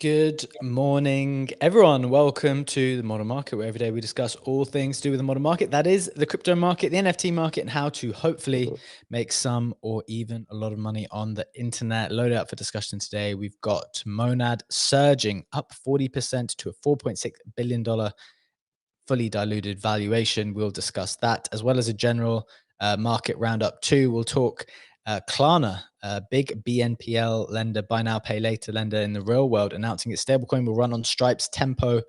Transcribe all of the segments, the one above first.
Good morning, everyone. Welcome to the modern market, where every day we discuss all things to do with the modern market. That is the crypto market, the NFT market, and how to hopefully make some or even a lot of money on the internet. Loaded up for discussion today. We've got Monad surging up 40% to a $4.6 billion fully diluted valuation. We'll discuss that, as well as a general market roundup too. We'll talk Klarna, a big BNPL lender, buy now, pay later lender in the real world, announcing its stablecoin will run on Stripe's Tempo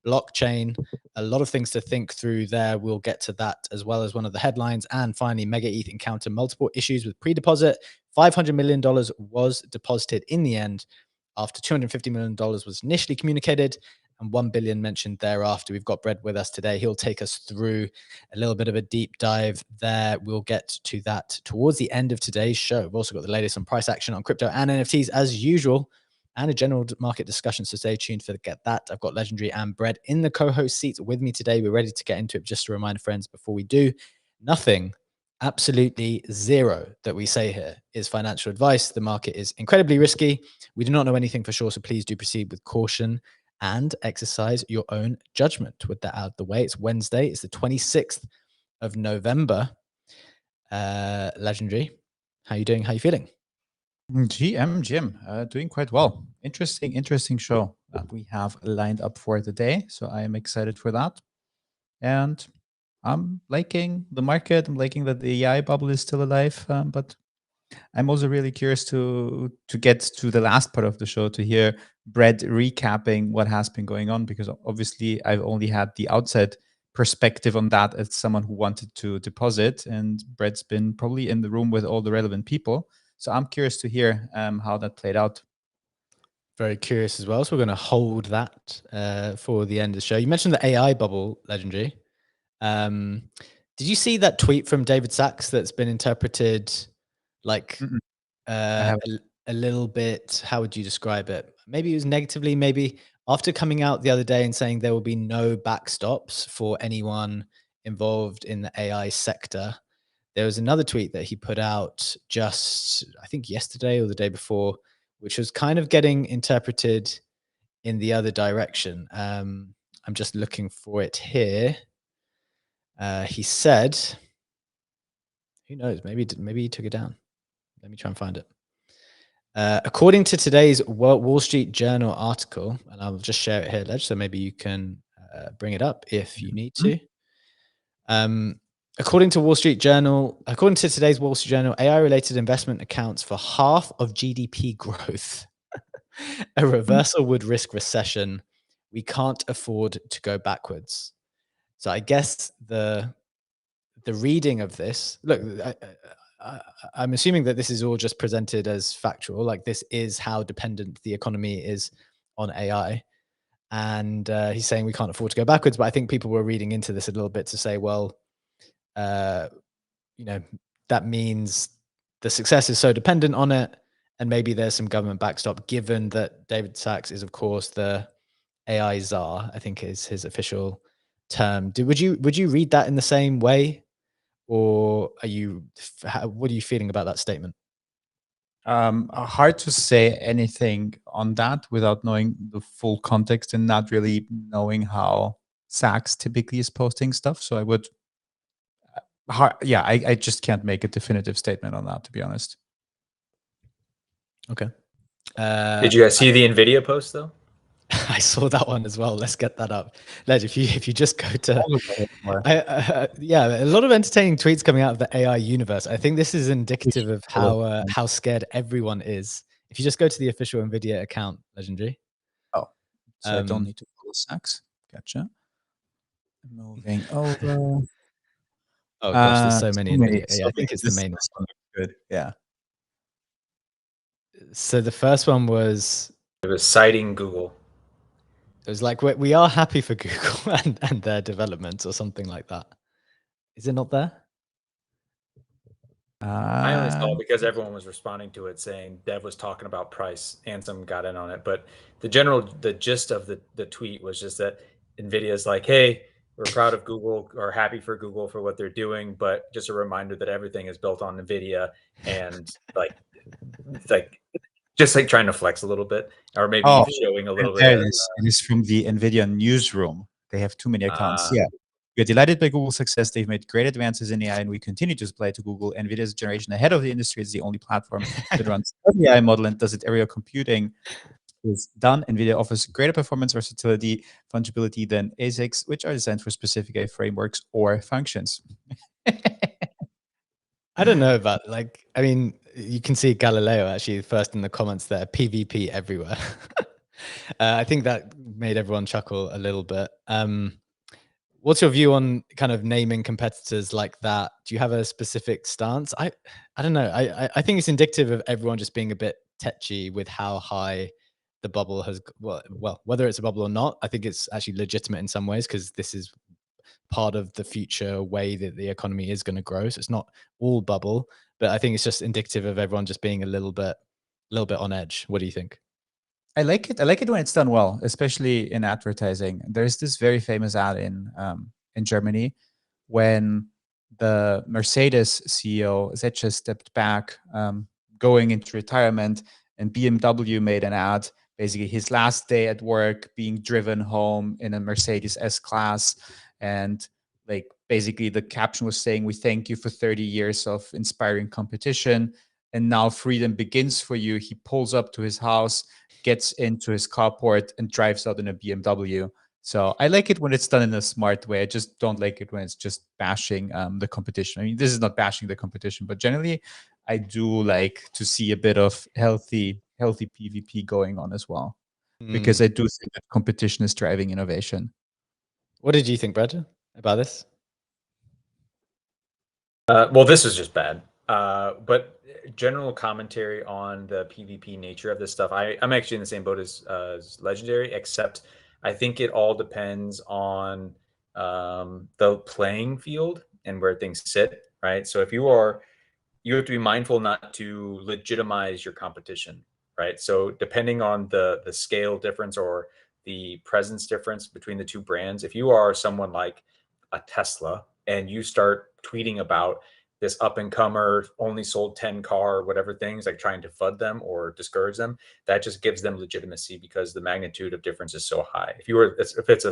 blockchain. A lot of things to think through there. We'll get to that, as well as one of the headlines. And finally, MegaETH encountered multiple issues with pre-deposit. $500 million was deposited in the end after $250 million was initially communicated, and 1 billion mentioned thereafter. We've got Brett with us today. He'll take us through a little bit of a deep dive there. We'll get to that towards the end of today's show. We've also got the latest on price action on crypto and NFTs as usual, and a general market discussion. So stay tuned for get that. I've got Legendary and Brett in the co-host seats with me today. We're ready to get into it. Just a reminder, friends, before we do, nothing, absolutely zero that we say here is financial advice. The market is incredibly risky. We do not know anything for sure, so please do proceed with caution and exercise your own judgment. With that out of the way, it's Wednesday. It's the 26th of November. Legendary, how you doing? How you feeling? Jim, doing quite well. Interesting show that we have lined up for today. So I am excited for that. And I'm liking the market. I'm liking that the AI bubble is still alive. But I'm also really curious to get to the last part of the show to hear Brett recapping what has been going on, because obviously I've only had the outside perspective on that as someone who wanted to deposit, and Brett's been probably in the room with all the relevant people. So I'm curious to hear how that played out. Very curious as well. So we're going to hold that for the end of the show. You mentioned the AI bubble, Legendary. Did you see that tweet from David Sachs that's been interpreted like a little bit? How would you describe it? Maybe it was negatively, maybe after coming out the other day and saying there will be no backstops for anyone involved in the AI sector. There was another tweet that he put out just, I think yesterday or the day before, which was kind of getting interpreted in the other direction. I'm just looking for it here. He said, who knows, maybe he took it down. Let me try and find it. According to today's Wall Street Journal article, and I'll just share it here, Ledge, so maybe you can bring it up if you need to. According to today's Wall Street Journal, AI-related investment accounts for half of GDP growth. A reversal would risk recession. We can't afford to go backwards. So I guess the reading of this, look, I'm assuming that this is all just presented as factual, like this is how dependent the economy is on AI. And he's saying we can't afford to go backwards. But I think people were reading into this a little bit to say, well, you know, that means the success is so dependent on it. And maybe there's some government backstop, given that David Sachs is, of course, the AI czar, I think is his official term. Would you read that in the same way? Or what are you feeling about that statement? Hard to say anything on that without knowing the full context and not really knowing how Sachs typically is posting stuff. So I would, I just can't make a definitive statement on that, to be honest. Okay. Did you guys see the NVIDIA post though? I saw that one as well. Let's get that up. Ledge, if you just go to, yeah, a lot of entertaining tweets coming out of the AI universe. I think this is indicative of how scared everyone is. If you just go to the official NVIDIA account, Legendary. Oh, so I don't need to follow Sachs. Gotcha. Moving over. Oh gosh, there's so many NVIDIA. Yeah, I think it's the main one. Good. Yeah. So the first one was, it was citing Google. It was like, we are happy for Google and their development or something like that. Is it not there? I only saw it because everyone was responding to it saying Dev was talking about price and some got in on it. But the gist of the tweet was just that NVIDIA is like, hey, we're proud of Google or happy for Google for what they're doing. But just a reminder that everything is built on NVIDIA, and like Just like trying to flex a little bit, or maybe Oh, showing a little bit there of. it is. It is from the NVIDIA newsroom. They have too many accounts. Yeah. We are delighted by Google's success. They've made great advances in AI, and we continue to supply to Google. NVIDIA's generation ahead of the industry is the only platform that runs every AI model and does it area computing is done. NVIDIA offers greater performance, versatility, fungibility than ASICs, which are designed for specific AI frameworks or functions. I don't know about like, I mean, you can see Galileo actually first in the comments there, PvP everywhere. I think that made everyone chuckle a little bit. What's your view on kind of naming competitors like that? Do you have a specific stance? I don't know. I think it's indicative of everyone just being a bit tetchy with how high the bubble has. Well, whether it's a bubble or not, I think it's actually legitimate in some ways because this is part of the future way that the economy is going to grow. So it's not all bubble, but I think it's just indicative of everyone just being a little bit on edge. What do you think? I like it. I like it when it's done well, especially in advertising. There's this very famous ad in Germany when the Mercedes CEO Zetsche stepped back, going into retirement, and BMW made an ad, basically his last day at work, being driven home in a Mercedes S-Class, and like basically the caption was saying, "We thank you for 30 years of inspiring competition, and now freedom begins for you." He pulls up to his house, gets into his carport, and drives out in a BMW. So I like it when it's done in a smart way. I just don't like it when it's just bashing the competition. I mean, this is not bashing the competition, but generally, I do like to see a bit of healthy PvP going on as well, because I do think that competition is driving innovation. What did you think, Brad, about this? Well, this is just bad. But general commentary on the PvP nature of this stuff. I'm actually in the same boat as Legendary, except I think it all depends on the playing field and where things sit, right? So if you have to be mindful not to legitimize your competition, right? So depending on the scale difference or the presence difference between the two brands, if you are someone like a Tesla and you start tweeting about this up and comer only sold 10 car, whatever things, like trying to FUD them or discourage them, that just gives them legitimacy because the magnitude of difference is so high. If it's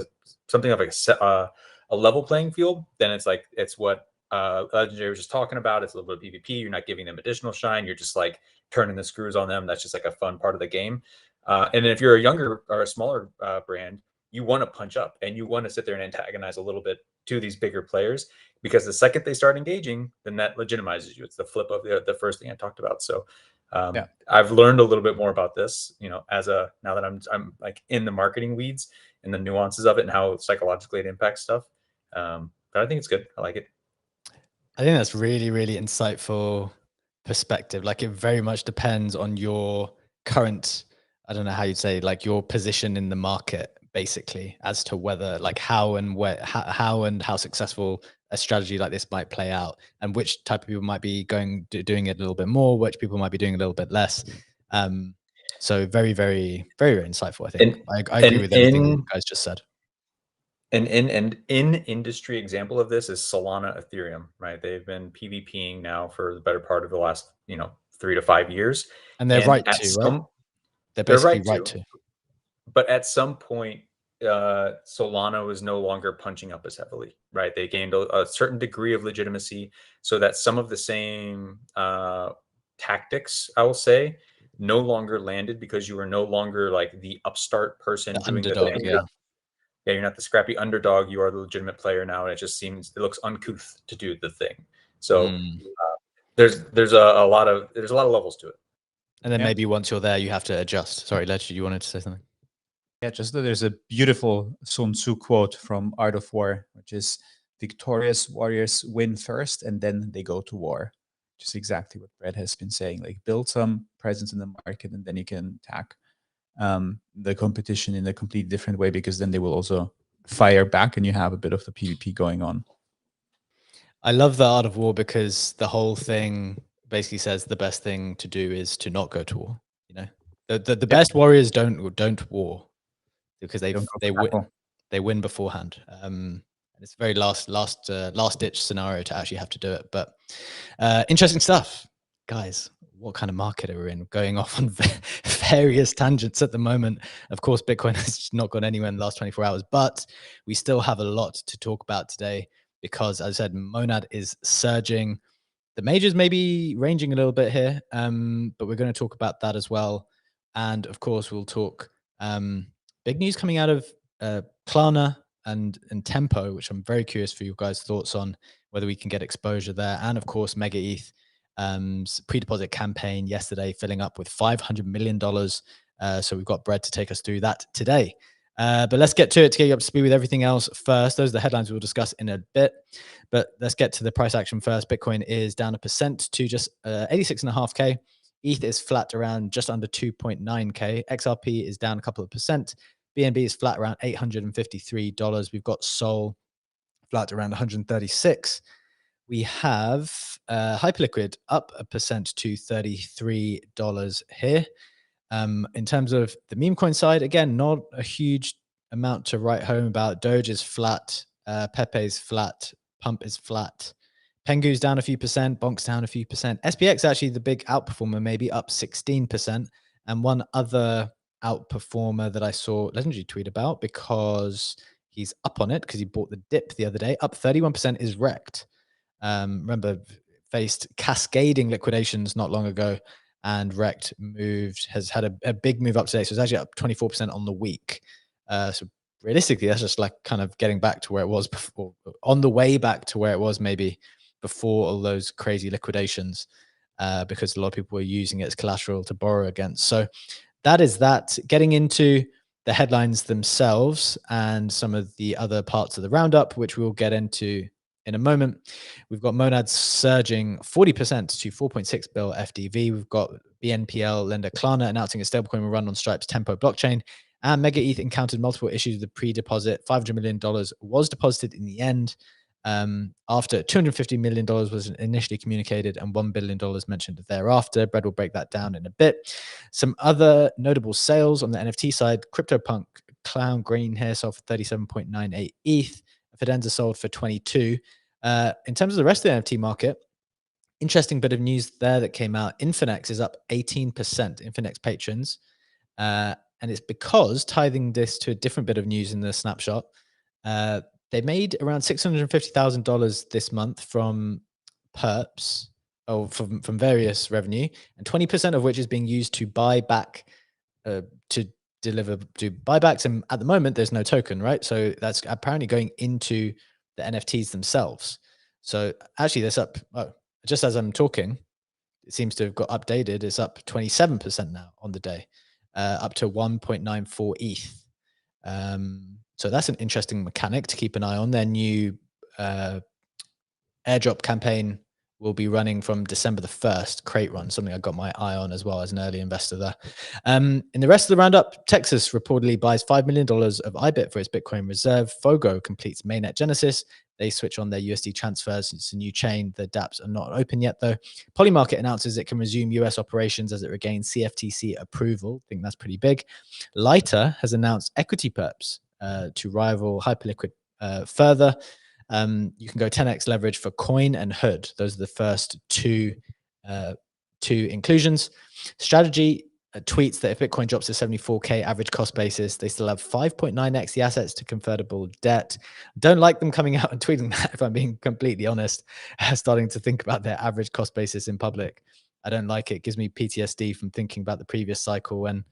something of a level playing field, then it's what Legendary was just talking about. It's a little bit of PvP. You're not giving them additional shine. You're just like turning the screws on them. That's just like a fun part of the game. And then if you're a younger or a smaller brand, you want to punch up and you want to sit there and antagonize a little bit to these bigger players, because the second they start engaging, then that legitimizes you. It's the flip of the first thing I talked about. So yeah. I've learned a little bit more about this, now that I'm like in the marketing weeds and the nuances of it and how psychologically it impacts stuff. But I think it's good. I like it. I think that's really, really insightful perspective. Like it very much depends on your current, I don't know how you'd say, like your position in the market, basically, as to whether like how and how successful a strategy like this might play out, and which type of people might be doing it a little bit more, which people might be doing a little bit less. So very, very, very, very insightful. I think I agree with everything you guys just said. An in industry example of this is Solana Ethereum, right? They've been PvPing now for the better part of the last 3 to 5 years, and they're right to, right? They're basically right to. But at some point, Solana was no longer punching up as heavily, right? They gained a certain degree of legitimacy, so that some of the same tactics, I will say, no longer landed because you were no longer like the upstart person doing underdog, the thing. Yeah, you're not the scrappy underdog. You are the legitimate player now, and it looks uncouth to do the thing. So there's a lot of levels to it. And then maybe once you're there, you have to adjust. Sorry, Ledger, you wanted to say something? Yeah, just that there's a beautiful Sun Tzu quote from Art of War, which is victorious warriors win first and then they go to war. Which is exactly what Brett has been saying. Like build some presence in the market and then you can attack the competition in a completely different way, because then they will also fire back and you have a bit of the PvP going on. I love the Art of War because the whole thing basically says the best thing to do is to not go to war. The best warriors don't war because they win beforehand. And it's a very last ditch scenario to actually have to do it. But interesting stuff, guys. what kind of market are we in? Going off on various tangents at the moment. Of course, Bitcoin has not gone anywhere in the last 24 hours, but we still have a lot to talk about today because, as I said, Monad is surging. The majors may be ranging a little bit here, but we're going to talk about that as well. And of course, we'll talk big news coming out of Klarna and Tempo, which I'm very curious for you guys' thoughts on, whether we can get exposure there. And of course, MegaETH pre-deposit campaign yesterday filling up with $500 million. So we've got Brett to take us through that today. But let's get to it to get you up to speed with everything else first. Those are the headlines we'll discuss in a bit. But let's get to the price action first. Bitcoin is down 1% to just 86.5K. ETH is flat around just under 2.9K. XRP is down a couple of percent. BNB is flat around $853. We've got Sol flat around 136. We have Hyperliquid up 1% to $33 here. In terms of the meme coin side, again, not a huge amount to write home about. Doge is flat. Pepe is flat. Pump is flat. Pengu's down a few percent. Bonk's down a few percent. SPX actually the big outperformer, maybe up 16%. And one other outperformer that I saw Legendary tweet about, because he's up on it because he bought the dip the other day, up 31%, is Rekt. Remember, faced cascading liquidations not long ago, and Rekt has had a big move up today. So it's actually up 24% on the week. So realistically, that's just like kind of getting back to where it was before, on the way back to where it was maybe before all those crazy liquidations, because a lot of people were using it as collateral to borrow against. So that is that. Getting into the headlines themselves and some of the other parts of the roundup, which we'll get into in a moment. We've got Monad surging 40% to 4.6 bill FDV. We've got BNPL lender Klarna announcing a stablecoin will run on Stripe's Tempo blockchain. And MegaETH encountered multiple issues with the pre-deposit. $500 million was deposited in the end, after $250 million was initially communicated and $1 billion mentioned thereafter. Brad will break that down in a bit. Some other notable sales on the NFT side: CryptoPunk Clown Green Hair sold for 37.98 ETH. Fidenza sold for 22. In terms of the rest of the NFT market, interesting bit of news there that came out. Infinex is up 18%. Infinex patrons. And it's because, tithing this to a different bit of news in the snapshot, they made around $650,000 this month from perps, or from various revenue, and 20% of which is being used to buy back, to buybacks. And at the moment, there's no token, right? So that's apparently going into the NFTs themselves. So actually, that's up, just as I'm talking, it seems to have got updated. It's up 27% now on the day, up to 1.94 ETH. So that's an interesting mechanic to keep an eye on. Their new airdrop campaign will be running from December the 1st, crate run, something I got my eye on as well as an early investor there. In the rest of the roundup, Texas reportedly buys $5 million of IBIT for its Bitcoin reserve. Fogo completes mainnet genesis. They switch on their USD transfers. It's a new chain. The dApps are not open yet, though. Polymarket announces it can resume US operations as it regains CFTC approval. I think that's pretty big. Lighter has announced equity perps to rival Hyperliquid further. You can go 10x leverage for Coin and Hood. Those are the first two inclusions. Strategy tweets that if Bitcoin drops to 74K average cost basis, they still have 5.9x the assets to convertible debt. Don't like them coming out and tweeting that, if I'm being completely honest. Starting to think about their average cost basis in public, I don't like it. It gives me PTSD from thinking about the previous cycle when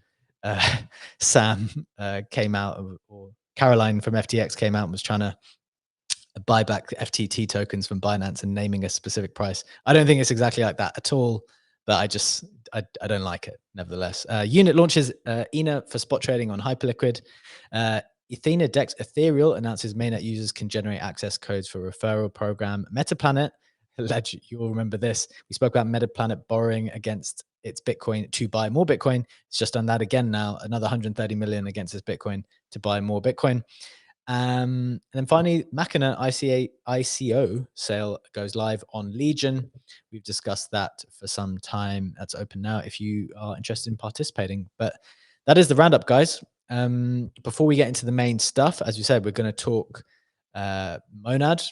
Sam came out, or Caroline from FTX came out and was trying to buy back FTT tokens from Binance and naming a specific price. I don't think it's exactly like that at all, but I don't like it nevertheless. Unit launches ENA for spot trading on Hyperliquid. Ethena Dex Ethereal announces mainnet users can generate access codes for referral program. Metaplanet, you'll remember this. We spoke about Metaplanet borrowing against its Bitcoin to buy more Bitcoin. It's just done that again now, another 130 million against its Bitcoin to buy more Bitcoin. And then finally, Machina ICO sale goes live on Legion. We've discussed that for some time. That's open now if you are interested in participating. But that is the roundup, guys. Before we get into the main stuff, as you said, we're going to talk Monad.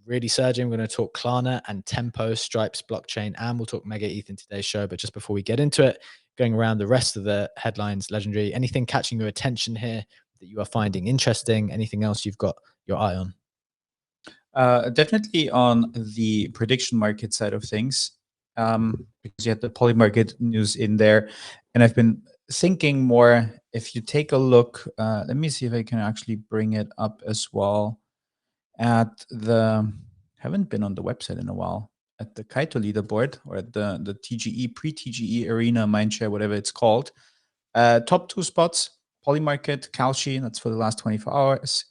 really surging. We're going to talk Klarna and Tempo, Stripes blockchain, and we'll talk MegaETH in today's show. But just before we get into it, going around the rest of the headlines, Legendary, anything catching your attention here that you are finding interesting? Anything else you've got your eye on? Definitely on the prediction market side of things, because you had the poly market news in there, and I've been thinking more. If you take a look, let me see if I can actually bring it up as well. At the haven't been on the website in a while. At the Kaito leaderboard, or at the TGE pre-TGE arena mindshare, whatever it's called. Top 2 spots: poly market, Kalshi. That's for the last 24 hours.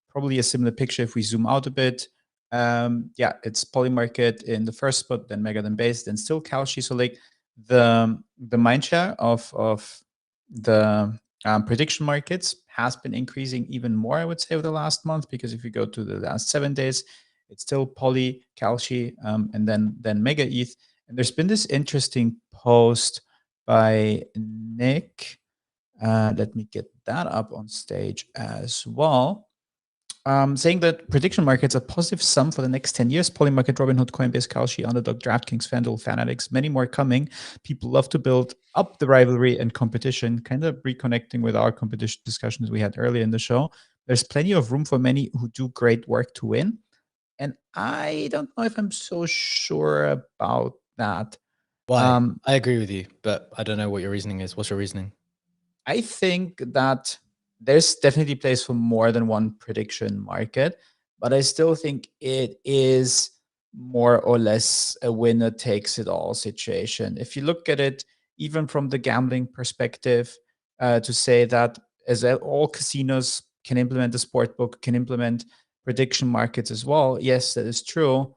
Probably a similar picture if we zoom out a bit. Yeah, it's poly market in the first spot, then Mega, then Base, then still Kalshi. So like the mindshare of the prediction markets has been increasing even more, I would say, over the last month, because if you go to the last 7 days, it's still poly, Kalshi, and then MegaETH. And there's been this interesting post by Nick. Let me get that up on stage as well. Saying that prediction markets are positive sum for the next 10 years. Polymarket, Robinhood, Coinbase, Kalshi, Underdog, DraftKings, FanDuel, Fanatics, many more coming. People love to build up the rivalry and competition, kind of reconnecting with our competition discussions we had earlier in the show. There's plenty of room for many who do great work to win. And I don't know if I'm so sure about that. Why? I agree with you, but I don't know what your reasoning is. What's your reasoning? I think that there's definitely place for more than one prediction market, but I still think it is more or less a winner takes it all situation. If you look at it, even from the gambling perspective, to say that as all casinos can implement the sport book, can implement prediction markets as well, yes, that is true.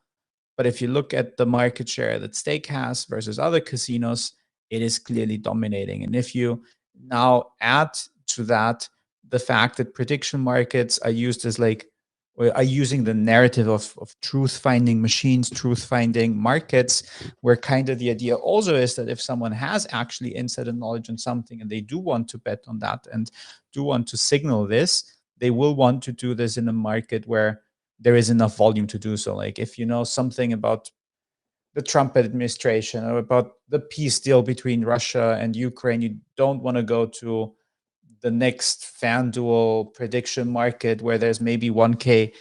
But if you look at the market share that Stake has versus other casinos, it is clearly dominating. And if you now add to that the fact that prediction markets are used as like, or are using the narrative of truth finding machines, truth finding markets, where kind of the idea also is that if someone has actually insider knowledge on something and they do want to bet on that and do want to signal this, they will want to do this in a market where there is enough volume to do so. Like if you know something about the Trump administration or about the peace deal between Russia and Ukraine, you don't want to go to the next FanDuel prediction market where there's maybe 1K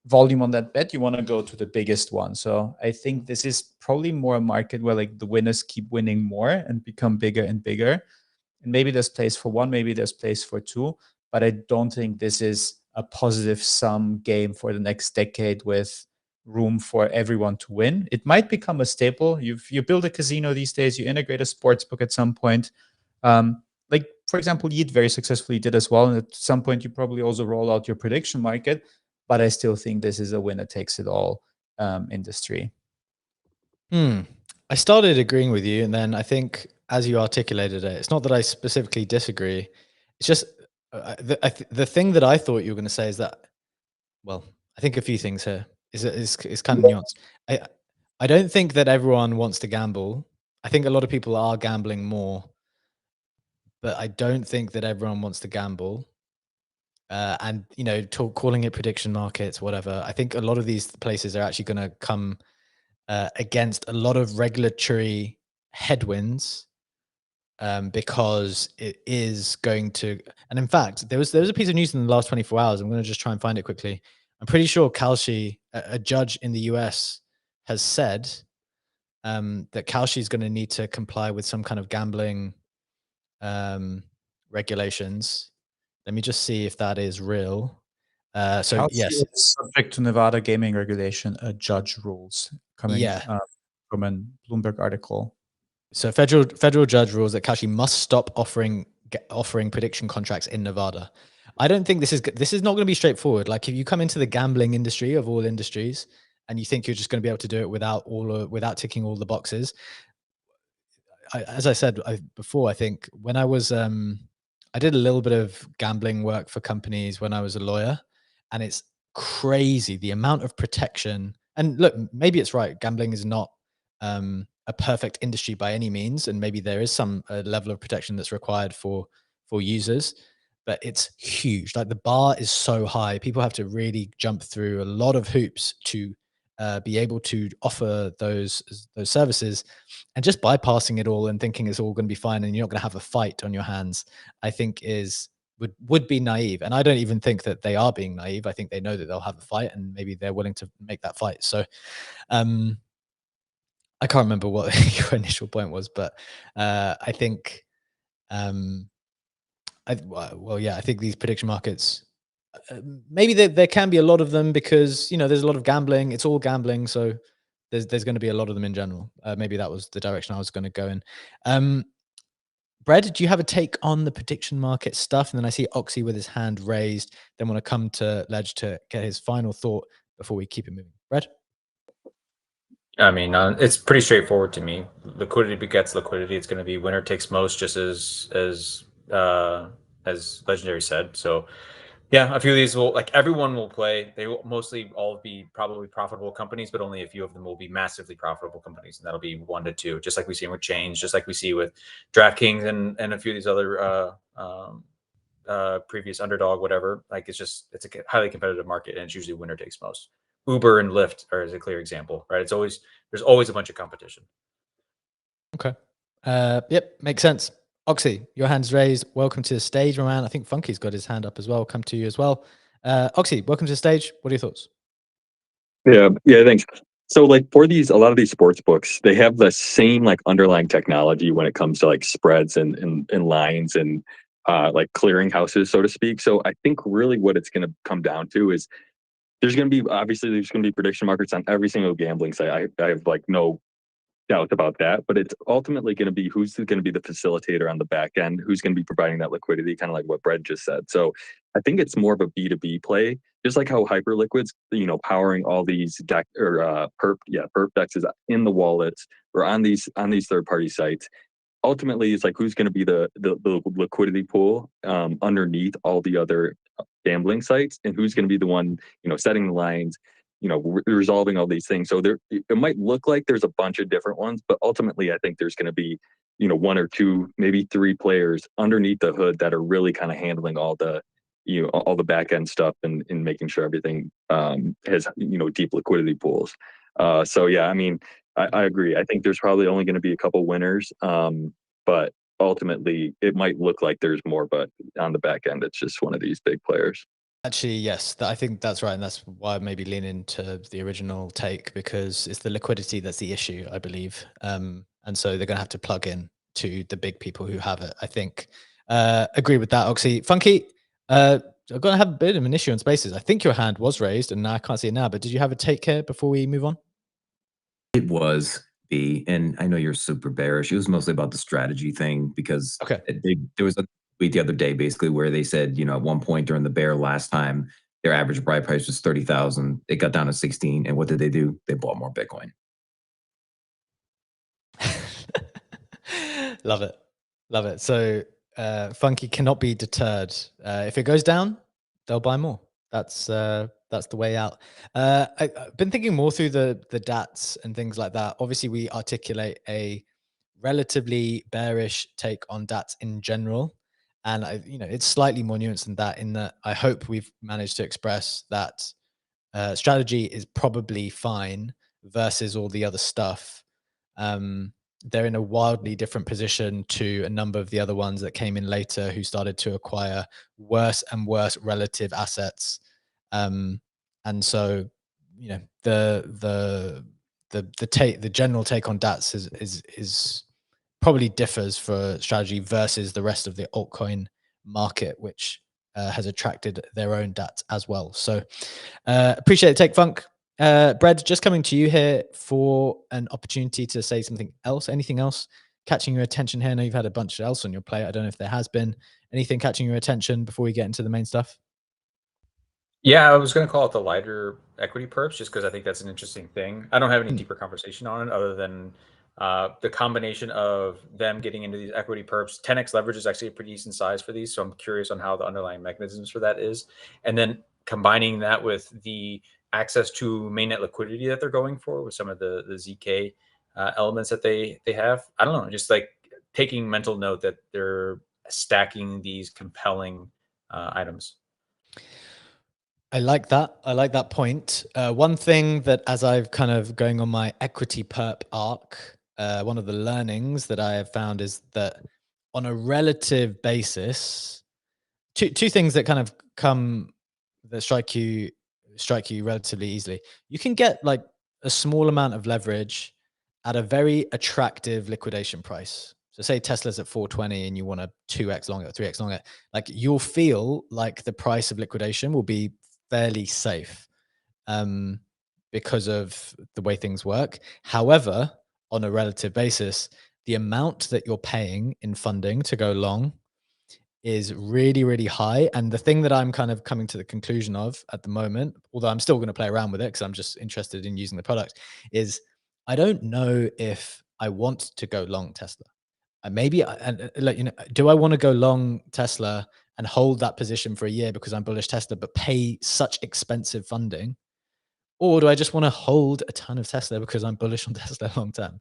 volume on that bet. You want to go to the biggest one. So I think this is probably more a market where like the winners keep winning more and become bigger and bigger. And maybe there's place for one, maybe there's place for two, but I don't think this is a positive sum game for the next decade with room for everyone to win. It might become a staple. You build a casino these days, you integrate a sports book at some point. Like, for example, Yeet very successfully did as well. And at some point, you probably also roll out your prediction market. But I still think this is a winner takes it all industry. I started agreeing with you, and then I think as you articulated it, it's not that I specifically disagree. It's just the thing that I thought you were going to say is that, well, I think a few things here is kind of nuanced. I don't think that everyone wants to gamble. I think a lot of people are gambling more, but I don't think that everyone wants to gamble. And you know, calling it prediction markets, whatever. I think a lot of these places are actually going to come against a lot of regulatory headwinds, because it is going to. And in fact, there was a piece of news in the last 24 hours. I'm going to just try and find it quickly. I'm pretty sure Kalshi, a judge in the US, has said that Kalshi is going to need to comply with some kind of gambling regulations. Let me just see if that is real. So Kalshi yes, is subject to Nevada gaming regulation, judge rules coming from a Bloomberg article. So federal judge rules that Kalshi must stop offering prediction contracts in Nevada. I don't think this is not going to be straightforward. Like if you come into the gambling industry of all industries and you think you're just going to be able to do it without ticking all the boxes. As I said before, I think when I was I did a little bit of gambling work for companies when I was a lawyer, and it's crazy the amount of protection. And look, maybe it's right. Gambling is not a perfect industry by any means, and maybe there is some level of protection that's required for users, but it's huge. Like the bar is so high, people have to really jump through a lot of hoops to be able to offer those services, and just bypassing it all and thinking it's all going to be fine and you're not going to have a fight on your hands, I think would be naive. And I don't even think that they are being naive. I think they know that they'll have a fight and maybe they're willing to make that fight. So I can't remember what your initial point was, but I think I think these prediction markets, maybe there can be a lot of them because, there's a lot of gambling. It's all gambling. So there's going to be a lot of them in general. Maybe that was the direction I was going to go in. Brad, do you have a take on the prediction market stuff? And then I see Oxy with his hand raised. Then want to come to Ledge to get his final thought before we keep it moving. Brad? I mean, it's pretty straightforward to me. Liquidity begets liquidity. It's going to be winner takes most, just as Legendary said. So, yeah, a few of these will, like, everyone will play. They will mostly all be probably profitable companies, but only a few of them will be massively profitable companies, and that'll be 1 to 2, just like we see with Change, just like we see with DraftKings and a few of these other previous Underdog, whatever. Like, it's a highly competitive market, and it's usually winner takes most. Uber and Lyft are a clear example, right? There's always a bunch of competition. Okay. Yep, makes sense. Oxy, your hand's raised. Welcome to the stage, my man. I think Funky's got his hand up as well. Come to you as well. Oxy, welcome to the stage. What are your thoughts? Yeah, thanks. So like for a lot of these sports books, they have the same like underlying technology when it comes to like spreads and lines and like clearinghouses, so to speak. So I think really what it's going to come down to is there's going to be prediction markets on every single gambling site. I have like no doubt about that, but it's ultimately going to be who's going to be the facilitator on the back end, who's going to be providing that liquidity, kind of like what Brett just said. So I think it's more of a B2B play, just like how Hyperliquid's, powering all these perp dexes in the wallets or on these third-party sites. Ultimately, it's like who's going to be the liquidity pool underneath all the other gambling sites, and who's going to be the one setting the lines, resolving all these things. So it might look like there's a bunch of different ones, but ultimately I think there's going to be 1 or 2, maybe 3 players underneath the hood that are really kind of handling all the all the back end stuff and making sure everything has deep liquidity pools. So yeah, I mean, I agree. I think there's probably only going to be a couple winners, but ultimately it might look like there's more, but on the back end it's just one of these big players. Actually, yes, I think that's right. And that's why I maybe lean into the original take, because it's the liquidity that's the issue, I believe. And so they're going to have to plug in to the big people who have it, I think. Agree with that, Oxy. Funky, I'm going to have a bit of an issue on spaces. I think your hand was raised and I can't see it now, but did you have a take here before we move on? It was and I know you're super bearish. It was mostly about the strategy thing because there was a tweet the other day basically where they said, at one point during the bear last time, their average buy price was 30,000. It got down to 16. And what did they do? They bought more Bitcoin. Love it. Love it. So Funky cannot be deterred. If it goes down, they'll buy more. That's the way out. I've been thinking more through the DATs and things like that. Obviously, we articulate a relatively bearish take on DATs in general, and it's slightly more nuanced than that. In that, I hope we've managed to express that strategy is probably fine versus all the other stuff. They're in a wildly different position to a number of the other ones that came in later who started to acquire worse and worse relative assets. And so, the general take on DATs is probably differs for strategy versus the rest of the altcoin market, which has attracted their own DATs as well. So appreciate the take, Funk. Brad, just coming to you here for an opportunity to say something else. Anything else catching your attention here? I know you've had a bunch else on your plate. I don't know if there has been anything catching your attention before we get into the main stuff. Yeah, I was going to call it the lighter equity perps just because I think that's an interesting thing. I don't have any deeper conversation on it other than the combination of them getting into these equity perps. 10x leverage is actually a pretty decent size for these, so I'm curious on how the underlying mechanisms for that is. And then combining that with the access to mainnet liquidity that they're going for with some of the ZK elements that they have. I don't know, just like taking mental note that they're stacking these compelling items. I like that. I like that point. One thing that, as I've kind of going on my equity perp arc, one of the learnings that I have found is that on a relative basis, two things that kind of come that strike you relatively easily. You can get like a small amount of leverage at a very attractive liquidation price. So say Tesla's at 420 and you want a 2x long it or 3x long it, like you'll feel like the price of liquidation will be fairly safe because of the way things work. However, on a relative basis, the amount that you're paying in funding to go long is really, really high. And the thing that I'm kind of coming to the conclusion of at the moment, although I'm still going to play around with it because I'm just interested in using the product, is I don't know if I want to go long Tesla. Maybe, like, you know, do I want to go long Tesla and hold that position for a year because I'm bullish Tesla, but pay such expensive funding? Or do I just want to hold a ton of Tesla because I'm bullish on Tesla long term?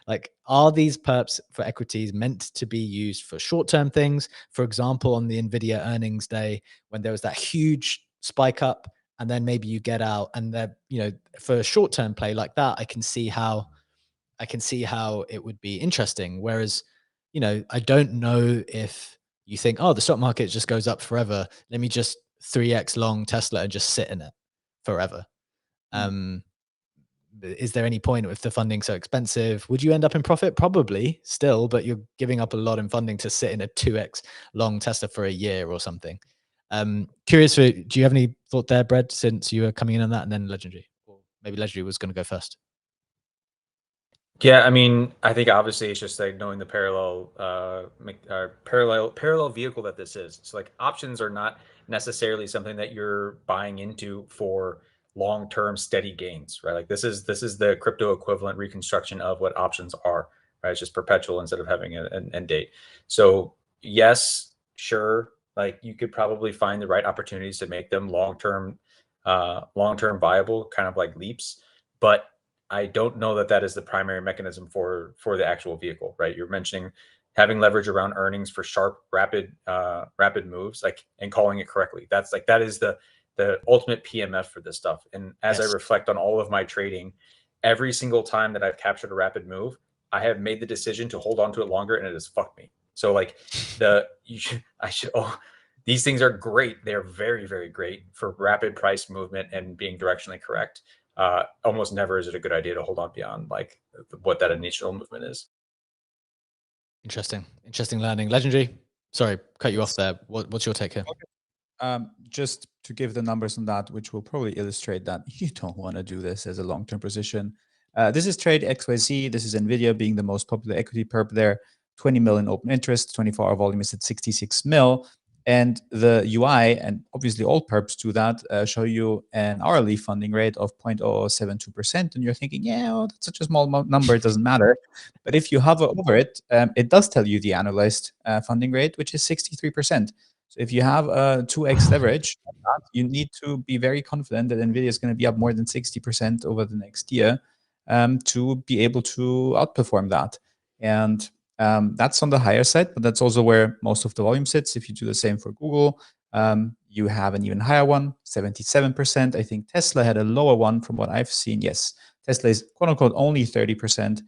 Like, are these perps for equities meant to be used for short-term things? For example, on the NVIDIA earnings day, when there was that huge spike up and then maybe you get out and then, you know, for a short-term play like that, I can see how it would be interesting. Whereas, you know, I don't know if you think, oh, the stock market just goes up forever. Let me just 3x long Tesla and just sit in it forever. Is there any point if the funding's so expensive? Would you end up in profit? Probably still, but you're giving up a lot in funding to sit in a 2x long Tesla for a year or something. Curious, do you have any thought there, Brett, since you were coming in on that, and then Legendary? Or maybe Legendary was going to go first. Yeah, I mean, I think obviously it's just like knowing the parallel vehicle that this is. So like options are not necessarily something that you're buying into for long-term steady gains, right? Like this is the crypto equivalent reconstruction of what options are, right? It's just perpetual instead of having an end date. So yes, sure, like you could probably find the right opportunities to make them long-term viable, kind of like leaps, but I don't know that that is the primary mechanism for the actual vehicle, right? You're mentioning having leverage around earnings for sharp, rapid moves, like, and calling it correctly. That's like, that is the ultimate PMF for this stuff. And as I reflect on all of my trading, every single time that I've captured a rapid move, I have made the decision to hold on to it longer, and it has fucked me. So like these things are great. They're very, very great for rapid price movement and being directionally correct. Almost never is it a good idea to hold on beyond like what that initial movement is. Interesting learning. Legendary, sorry, cut you off there. What's your take here? Just to give the numbers on that, which will probably illustrate that you don't want to do this as a long-term position. This is trade XYZ. This is NVIDIA being the most popular equity perp there. 20 million open interest, 24-hour volume is at 66 mil. And the UI, and obviously all perps do that, show you an hourly funding rate of 0.0072%. And you're thinking, yeah, well, that's such a small number, it doesn't matter. But if you hover over it, it does tell you the annualized funding rate, which is 63%. So if you have a 2x leverage, you need to be very confident that NVIDIA is going to be up more than 60% over the next year to be able to outperform that. And that's on the higher side, but that's also where most of the volume sits. If you do the same for Google, you have an even higher one, 77%. I think Tesla had a lower one from what I've seen. Yes, Tesla is quote unquote only 30%.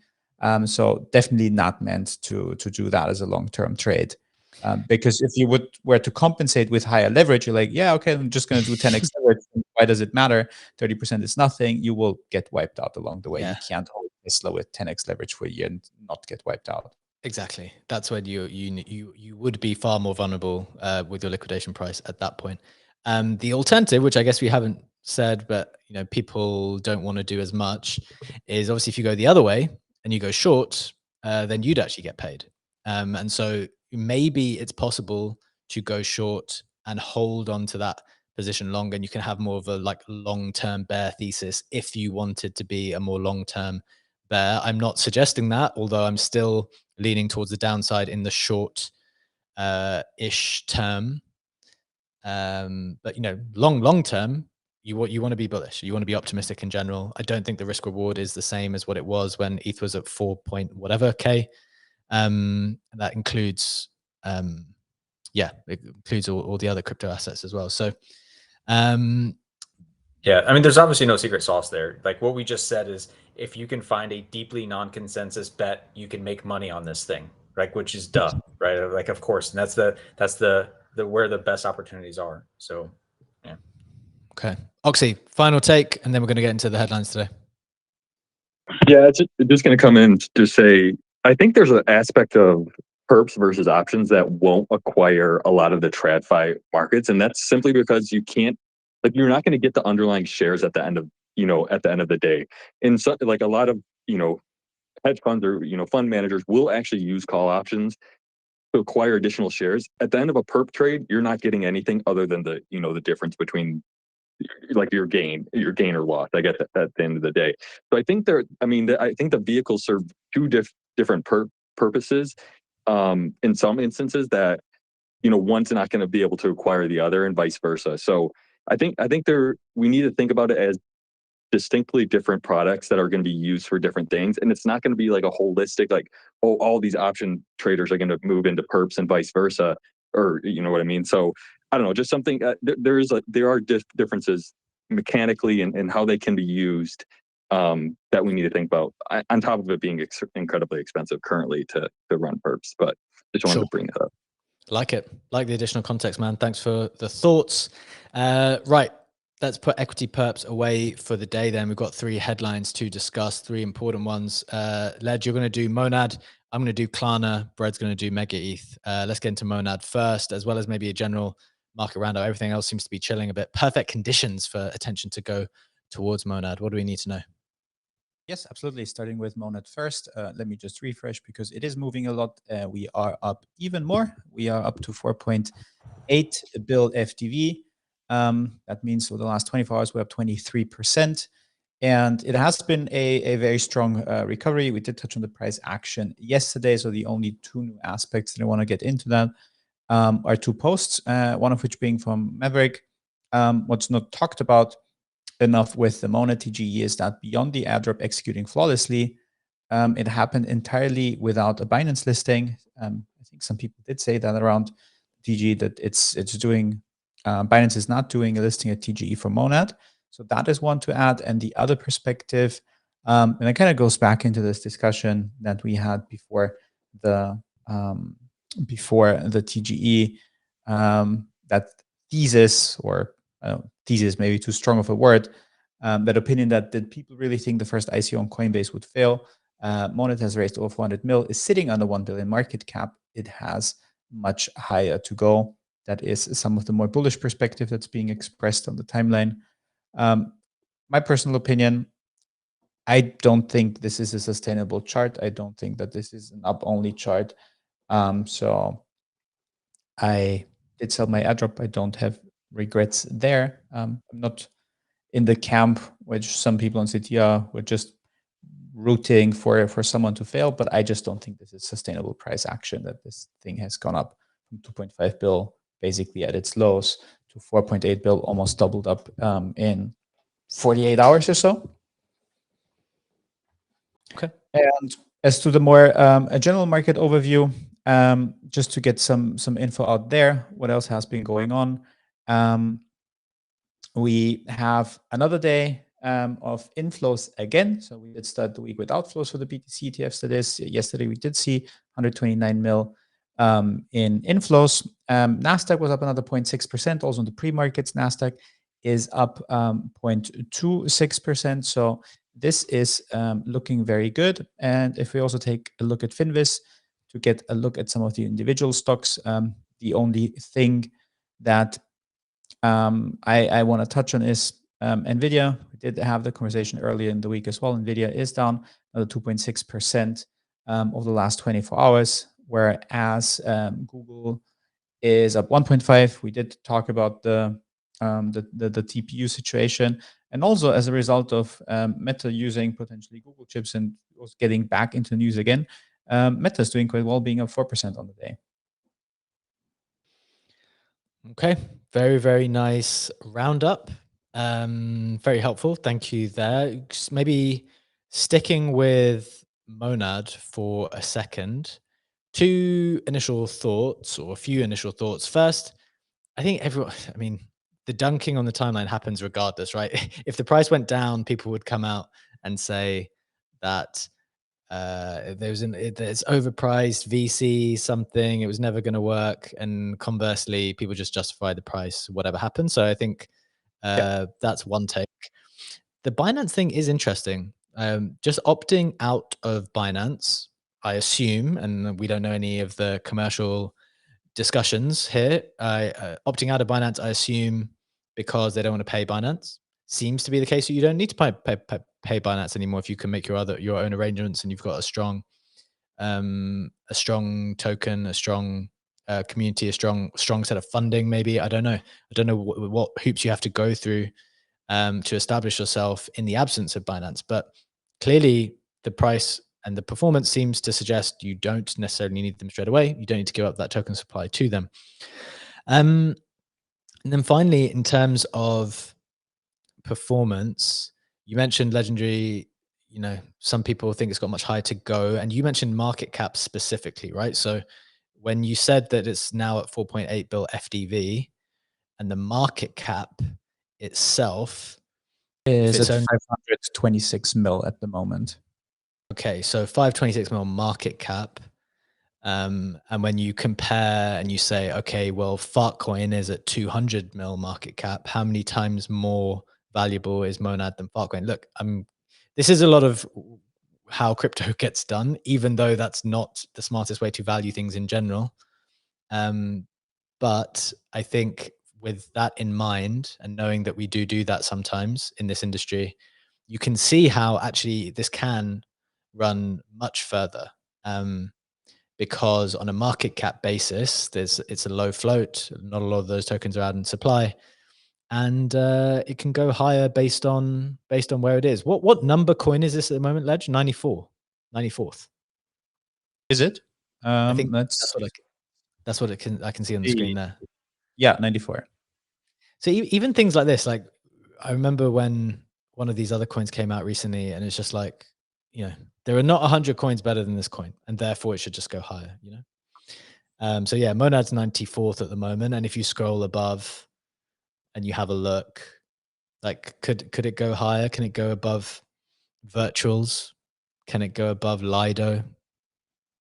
So definitely not meant to do that as a long-term trade. Because if you were to compensate with higher leverage, you're like, yeah, okay, I'm just going to do 10x leverage. Why does it matter? 30% is nothing. You will get wiped out along the way. Yeah. You can't hold Tesla with 10x leverage for a year and not get wiped out. Exactly. That's when you would be far more vulnerable with your liquidation price at that point. The alternative, which I guess we haven't said, but you know, people don't want to do as much, is obviously if you go the other way and you go short, then you'd actually get paid. And so maybe it's possible to go short and hold on to that position longer, and you can have more of a like long-term bear thesis if you wanted to be a more long-term bear. I'm not suggesting that, although I'm still leaning towards the downside in the short ish term. But you know, long term, you want to be bullish. You want to be optimistic in general. I don't think the risk reward is the same as what it was when ETH was at 4 point whatever K. That includes it includes all the other crypto assets as well. So Yeah, I mean, there's obviously no secret sauce there. Like what we just said is, if you can find a deeply non-consensus bet, you can make money on this thing, right? Which is duh, right? Like, of course, and that's the where the best opportunities are. So, yeah. Okay, Oxy, final take, and then we're going to get into the headlines today. Yeah, it's just going to come in to say, I think there's an aspect of perps versus options that won't acquire a lot of the TradFi markets, and that's simply because you can't, like, you're not going to get the underlying shares at the end of, at the end of the day. And so, like, a lot of, hedge funds or, fund managers will actually use call options to acquire additional shares. At the end of a perp trade, you're not getting anything other than the, the difference between like your gain or loss, I guess, at the end of the day. So I think I think the vehicles serve two different purposes. In some instances that, one's not going to be able to acquire the other and vice versa. So I think we need to think about it as distinctly different products that are going to be used for different things. And it's not going to be like a holistic, like, oh, all these option traders are going to move into perps and vice versa, or, you know what I mean? So I don't know, just something, there are differences mechanically and how they can be used, that we need to think about, on top of it being incredibly expensive currently to run perps. But just wanted to bring that up. Like it. Like the additional context, man. Thanks for the thoughts. Right. Let's put equity perps away for the day then. We've got 3 headlines to discuss, 3 important ones. Led, you're going to do Monad. I'm going to do Klarna. Brad's going to do MegaETH. Let's get into Monad first, as well as maybe a general market roundup. Everything else seems to be chilling a bit. Perfect conditions for attention to go towards Monad. What do we need to know? Yes, absolutely. Starting with Monad first. Let me just refresh because it is moving a lot. We are up even more. We are up to 4.8 bill FTV. That means for the last 24 hours, we're up 23%. And it has been a very strong recovery. We did touch on the price action yesterday. So the only 2 new aspects that I want to get into that are 2 posts, one of which being from Maverick. What's not talked about enough with the Monad TGE is that beyond the airdrop executing flawlessly, it happened entirely without a Binance listing. I think some people did say that around TGE that it's doing, Binance is not doing a listing at TGE for Monad. So that is one to add. And the other perspective, and it kind of goes back into this discussion that we had before the TGE, that thesis, or thesis maybe too strong of a word, that opinion that did people really think the first ICO on Coinbase would fail? Monad has raised over 400 mil, is sitting on the 1 billion market cap. It has much higher to go. That is some of the more bullish perspective that's being expressed on the timeline. My personal opinion, I don't think this is a sustainable chart. I don't think that this is an up-only chart. So I did sell my airdrop. I don't have regrets there. I'm not in the camp which some people on CTR were just rooting for someone to fail, but I just don't think this is sustainable price action, that this thing has gone up from 2.5 bill basically at its lows to 4.8 bill, almost doubled up in 48 hours or so. Okay. And as to the more a general market overview, just to get some info out there, what else has been going on? We have another day of inflows again. So we did start the week with outflows for the BTC ETFs. That is, yesterday we did see 129 mil in inflows. Nasdaq was up another 0.6%. Also in the pre-markets, Nasdaq is up 0.26%. So this is looking very good. And if we also take a look at Finviz to get a look at some of the individual stocks, the only thing that I want to touch on is NVIDIA. We did have the conversation earlier in the week as well. NVIDIA is down another 2.6% over the last 24 hours, whereas Google is up 1.5. We did talk about the TPU situation, and also as a result of Meta using potentially Google chips and was getting back into news again. Meta is doing quite well, being up 4% on the day. Okay, very, very nice roundup. Very helpful. Thank you there. Maybe sticking with Monad for a second, 2 initial thoughts, or a few initial thoughts. First, I think everyone, I mean, the dunking on the timeline happens regardless, right? If the price went down, people would come out and say that it's overpriced VC something, it was never going to work, and conversely, people just justify the price, whatever happened. So I think that's one take. The Binance thing is interesting. Just opting out of Binance, I assume, and we don't know any of the commercial discussions here. Opting out of Binance, I assume, because they don't want to pay Binance. Seems to be the case. So you don't need to pay Binance anymore if you can make your own arrangements and you've got a strong token, a strong community, a strong set of funding. Maybe I don't know what hoops you have to go through to establish yourself in the absence of Binance. But clearly, the price and the performance seems to suggest you don't necessarily need them straight away. You don't need to give up that token supply to them. And then finally, in terms of performance, you mentioned Legendary. You know, some people think it's got much higher to go, and you mentioned market cap specifically, right? So when you said that it's now at 4.8 bill FDV, and the market cap itself is at 526 mil at the moment. Okay, so 526 mil market cap. And when you compare and you say, okay, well, Fartcoin is at 200 mil market cap, how many times more valuable is Monad than Fartcoin? Look, this is a lot of how crypto gets done, even though that's not the smartest way to value things in general. But I think with that in mind, and knowing that we do that sometimes in this industry, you can see how actually this can run much further. Because on a market cap basis, it's a low float. Not a lot of those tokens are out in supply, and it can go higher based on where it is. What number coin is this at the moment, Ledge? 94th. Is it? I think that's what I can see on the screen there. Yeah, 94. So even things like this, like I remember when one of these other coins came out recently, and it's just like, you know, there are not 100 coins better than this coin, and therefore it should just go higher, you know? So yeah, Monad's 94th at the moment. And if you scroll above and you have a look, like, could it go higher? Can it go above virtuals? Can it go above Lido?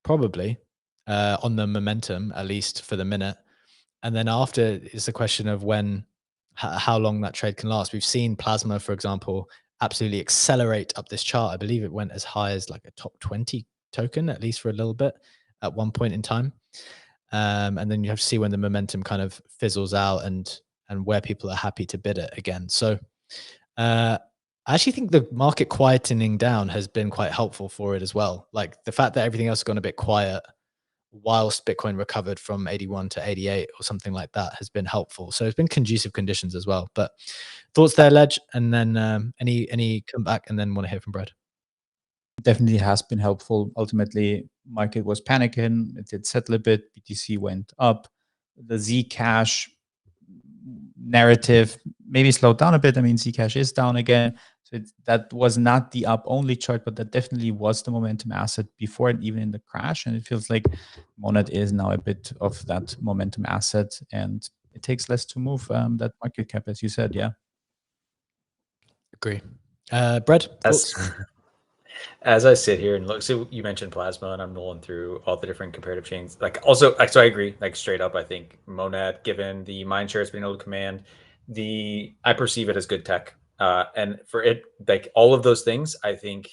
Probably, on the momentum, at least for the minute. And then after is the question of how long that trade can last. We've seen Plasma, for example, absolutely accelerate up this chart. I believe it went as high as like a top 20 token, at least for a little bit at one point in time. And then you have to see when the momentum kind of fizzles out and where people are happy to bid it again. So I actually think the market quietening down has been quite helpful for it as well. Like the fact that everything else has gone a bit quiet whilst Bitcoin recovered from 81 to 88 or something like that has been helpful. So it's been conducive conditions as well. But thoughts there, Ledge, and then any comeback, and then want to hear from Brad. Definitely has been helpful. Ultimately, market was panicking. It did settle a bit. BTC went up. The Zcash narrative maybe slowed down a bit. I mean, Zcash is down again. So that was not the up only chart, but that definitely was the momentum asset before and even in the crash. And it feels like Monad is now a bit of that momentum asset, and it takes less to move that market cap, as you said. Yeah. Agree. Brad, thoughts? As I sit here and look, so you mentioned Plasma, and I'm rolling through all the different comparative chains. Like, also, so I agree. Like, straight up, I think Monad, given the mind share it's been able to command, I perceive it as good tech. And for it, like all of those things, I think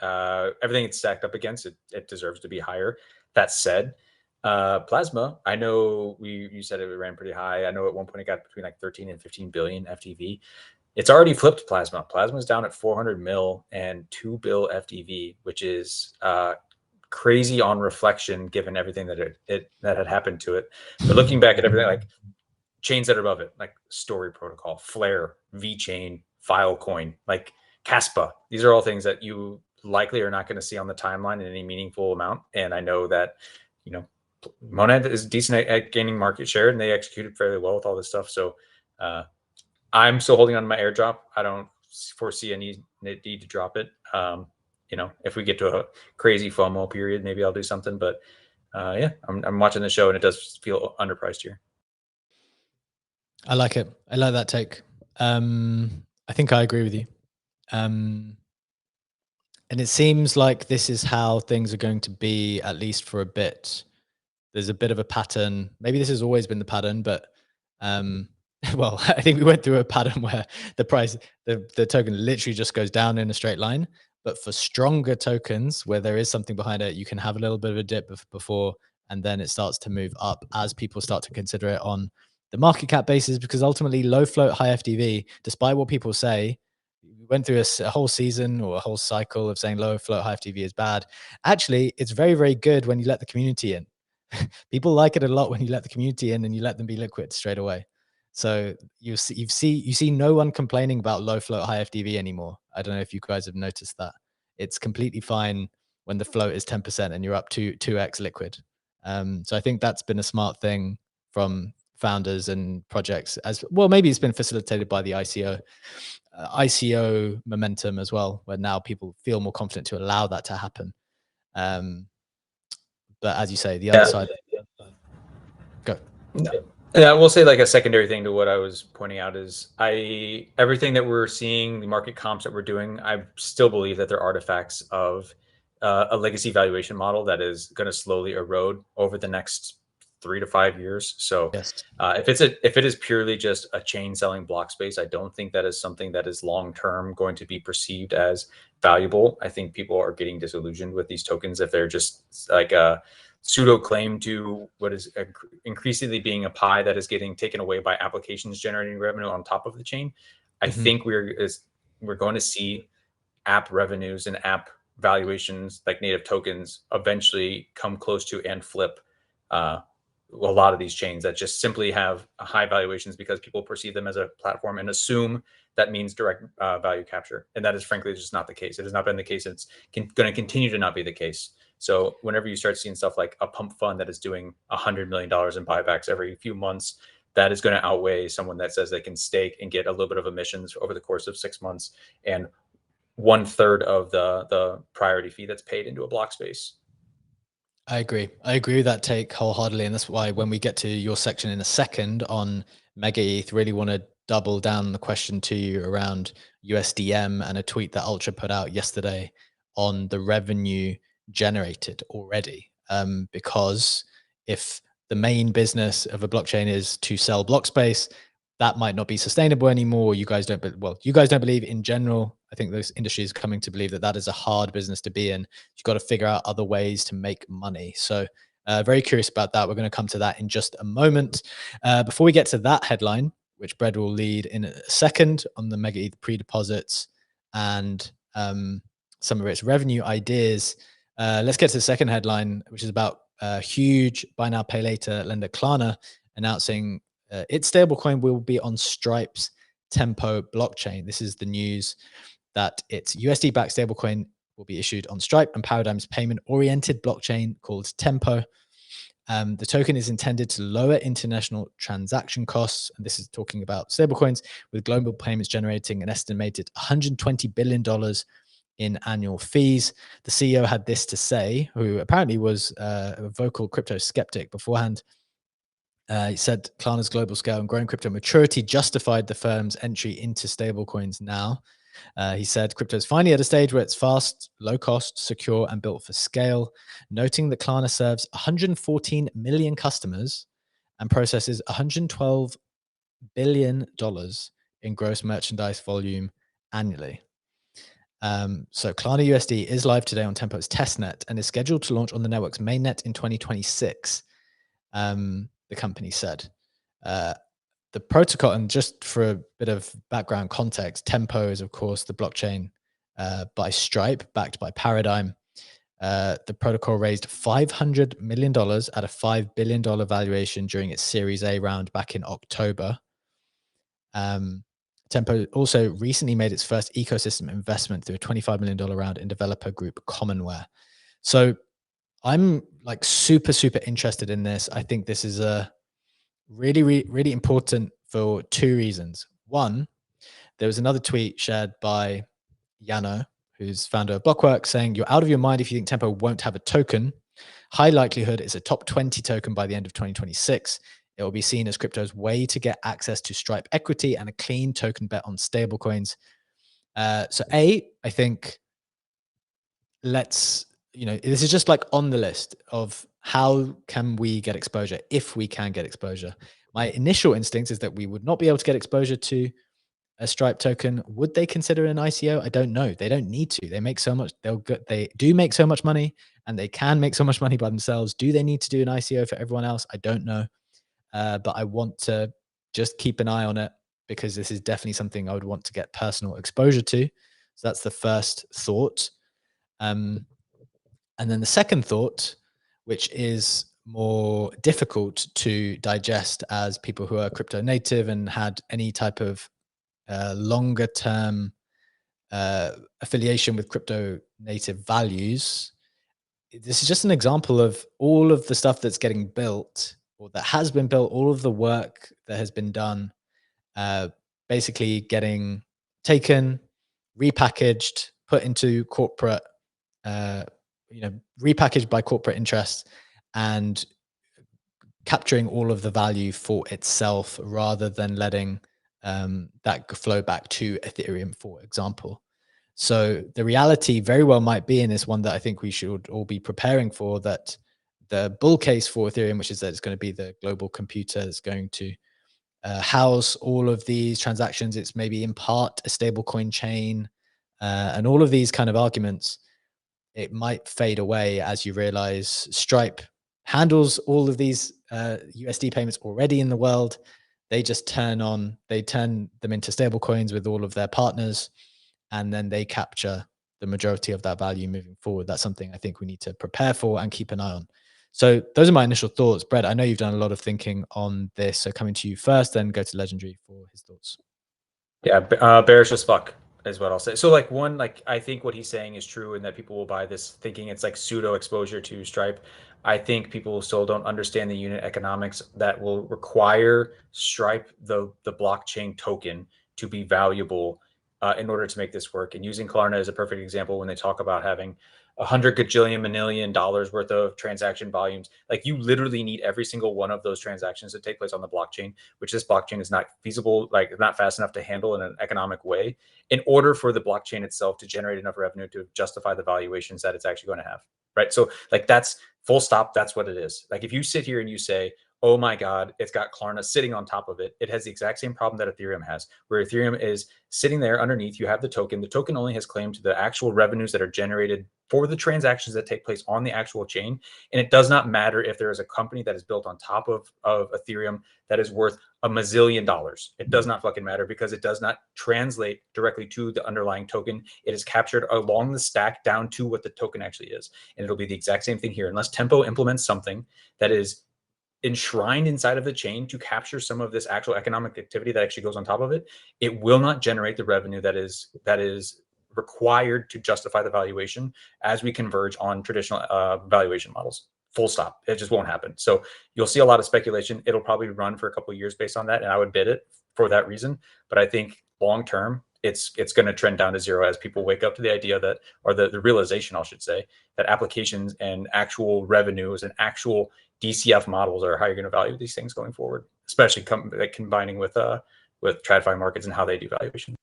everything it's stacked up against, it deserves to be higher. That said, Plasma, I know you said it ran pretty high. I know at one point it got between like 13 and 15 billion FTV. It's already flipped Plasma. Plasma's down at 400 mil and 2 bill FDV, which is crazy on reflection, given everything that that had happened to it. But looking back at everything, like chains that are above it, like Story Protocol, Flare, VeChain, Filecoin, like Caspa. These are all things that you likely are not going to see on the timeline in any meaningful amount. And I know that, you know, Monad is decent at gaining market share, and they executed fairly well with all this stuff. So I'm still holding on to my airdrop. I don't foresee any need to drop it. You know, if we get to a crazy FOMO period, maybe I'll do something. But yeah, I'm watching the show, and it does feel underpriced here. I like it. I like that take. I think I agree with you. And it seems like this is how things are going to be, at least for a bit. There's a bit of a pattern. Maybe this has always been the pattern, but well, I think we went through a pattern where the price, the token literally just goes down in a straight line. But for stronger tokens where there is something behind it, you can have a little bit of a dip before, and then it starts to move up as people start to consider it on the market cap basis, because ultimately low float, high FTV, despite what people say, we went through a whole season or a whole cycle of saying low float, high FTV is bad. Actually, it's very, very good when you let the community in. People like it a lot when you let the community in and you let them be liquid straight away. So you see no one complaining about low float, high FTV anymore. I don't know if you guys have noticed that. It's completely fine when the float is 10% and you're up to 2x liquid. So I think that's been a smart thing from founders and projects as well. Maybe it's been facilitated by the ICO momentum as well, where now people feel more confident to allow that to happen. But as you say, the other side. Go. No. Yeah, I will say like a secondary thing to what I was pointing out is everything that we're seeing, the market comps that we're doing, I still believe that they're artifacts of a legacy valuation model that is going to slowly erode over the next 3 to 5 years. So yes. If it is purely just a chain selling block space, I don't think that is something that is long term going to be perceived as valuable. I think people are getting disillusioned with these tokens if they're just like a pseudo claim to what is increasingly being a pie that is getting taken away by applications generating revenue on top of the chain. I think we're going to see app revenues and app valuations like native tokens eventually come close to and flip a lot of these chains that just simply have high valuations because people perceive them as a platform and assume that means direct value capture. And that is frankly just not the case. It has not been the case. It's going to continue to not be the case. So whenever you start seeing stuff like a pump fund that is doing $100 million in buybacks every few months, that is going to outweigh someone that says they can stake and get a little bit of emissions over the course of 6 months and 1/3 of the priority fee that's paid into a block space. I agree with that take wholeheartedly. And that's why when we get to your section in a second on MegaETH, really want to double down the question to you around USDM and a tweet that Ultra put out yesterday on the revenue generated already. Because if the main business of a blockchain is to sell block space, that might not be sustainable anymore. You guys don't believe in general. I think this industry is coming to believe that that is a hard business to be in. You've got to figure out other ways to make money. So very curious about that. We're going to come to that in just a moment. Before we get to that headline, which Brad will lead in a second on the MegaETH pre-deposits and some of its revenue ideas, let's get to the second headline, which is about huge buy now, pay later lender Klarna announcing its stablecoin will be on Stripe's Tempo blockchain. This is the news that its USD-backed stablecoin will be issued on Stripe and Paradigm's payment-oriented blockchain called Tempo. The token is intended to lower international transaction costs, and this is talking about stablecoins, with global payments generating an estimated $120 billion in annual fees. The CEO had this to say, who apparently was a vocal crypto skeptic beforehand. He said Klarna's global scale and growing crypto maturity justified the firm's entry into stablecoins now. He said crypto is finally at a stage where it's fast, low cost, secure, and built for scale, noting that Klarna serves 114 million customers and processes $112 billion in gross merchandise volume annually. So Klarna USD is live today on Tempo's testnet and is scheduled to launch on the network's mainnet in 2026. The company said. The protocol, and just for a bit of background context, Tempo is, of course, the blockchain by Stripe, backed by Paradigm. The protocol raised $500 million at a $5 billion valuation during its Series A round back in October. Tempo also recently made its first ecosystem investment through a $25 million round in developer group Commonwear. So I'm like super interested in this. I think this is a really important for two reasons. One, there was another tweet shared by Yano, who's founder of Blockwork, saying you're out of your mind if you think Tempo won't have a token. High likelihood it's a top 20 token by the end of 2026. It will be seen as crypto's way to get access to Stripe equity and a clean token bet on stablecoins. So I think this is just like on the list of how can we get exposure if we can get exposure. My initial instinct is that we would not be able to get exposure to a Stripe token. Would they consider an ICO? I don't know. They don't need to. They make so much. They do make so much money, and they can make so much money by themselves. Do they need to do an ICO for everyone else? I don't know. But I want to just keep an eye on it because this is definitely something I would want to get personal exposure to. So that's the first thought. And then the second thought, which is more difficult to digest as people who are crypto native and had any type of longer term affiliation with crypto native values. This is just an example of all of the stuff that's getting built or that has been built, all of the work that has been done, basically getting taken, repackaged, put into corporate, repackaged by corporate interests and capturing all of the value for itself rather than letting that flow back to Ethereum, for example. So the reality very well might be, and is one that I think we should all be preparing for, that the bull case for Ethereum, which is that it's going to be the global computer that's going to house all of these transactions. It's maybe in part a stablecoin chain, and all of these kind of arguments, it might fade away as you realize Stripe handles all of these USD payments already in the world. They just turn them into stablecoins with all of their partners, and then they capture the majority of that value moving forward. That's something I think we need to prepare for and keep an eye on. So those are my initial thoughts. Brett, I know you've done a lot of thinking on this. So coming to you first, then go to Legendary for his thoughts. Yeah, bearish as fuck is what I'll say. So I think what he's saying is true, and that people will buy this thinking it's like pseudo exposure to Stripe. I think people still don't understand the unit economics that will require Stripe, the blockchain token, to be valuable in order to make this work. And using Klarna is a perfect example when they talk about having $100 gajillion million worth of transaction volumes. Like, you literally need every single one of those transactions to take place on the blockchain, which this blockchain is not feasible, like not fast enough to handle in an economic way, in order for the blockchain itself to generate enough revenue to justify the valuations that it's actually going to have. Right. So like, that's full stop. That's what it is. Like, if you sit here and you say, oh my God, it's got Klarna sitting on top of it, it has the exact same problem that Ethereum has, where Ethereum is sitting there underneath. You have the token. The token only has claim to the actual revenues that are generated for the transactions that take place on the actual chain. And it does not matter if there is a company that is built on top of Ethereum that is worth $1 million. It does not fucking matter, because it does not translate directly to the underlying token. It is captured along the stack down to what the token actually is. And it'll be the exact same thing here. Unless Tempo implements something that is enshrined inside of the chain to capture some of this actual economic activity that actually goes on top of it, it will not generate the revenue that is required to justify the valuation as we converge on traditional valuation models. Full stop. It just won't happen. So you'll see a lot of speculation. It'll probably run for a couple of years based on that, and I would bid it for that reason. But I think long term, it's going to trend down to zero as people wake up to the idea that, or the realization, I should say, that applications and actual revenues and actual DCF models are how you're going to value these things going forward, especially combining with TradFi markets and how they do valuation.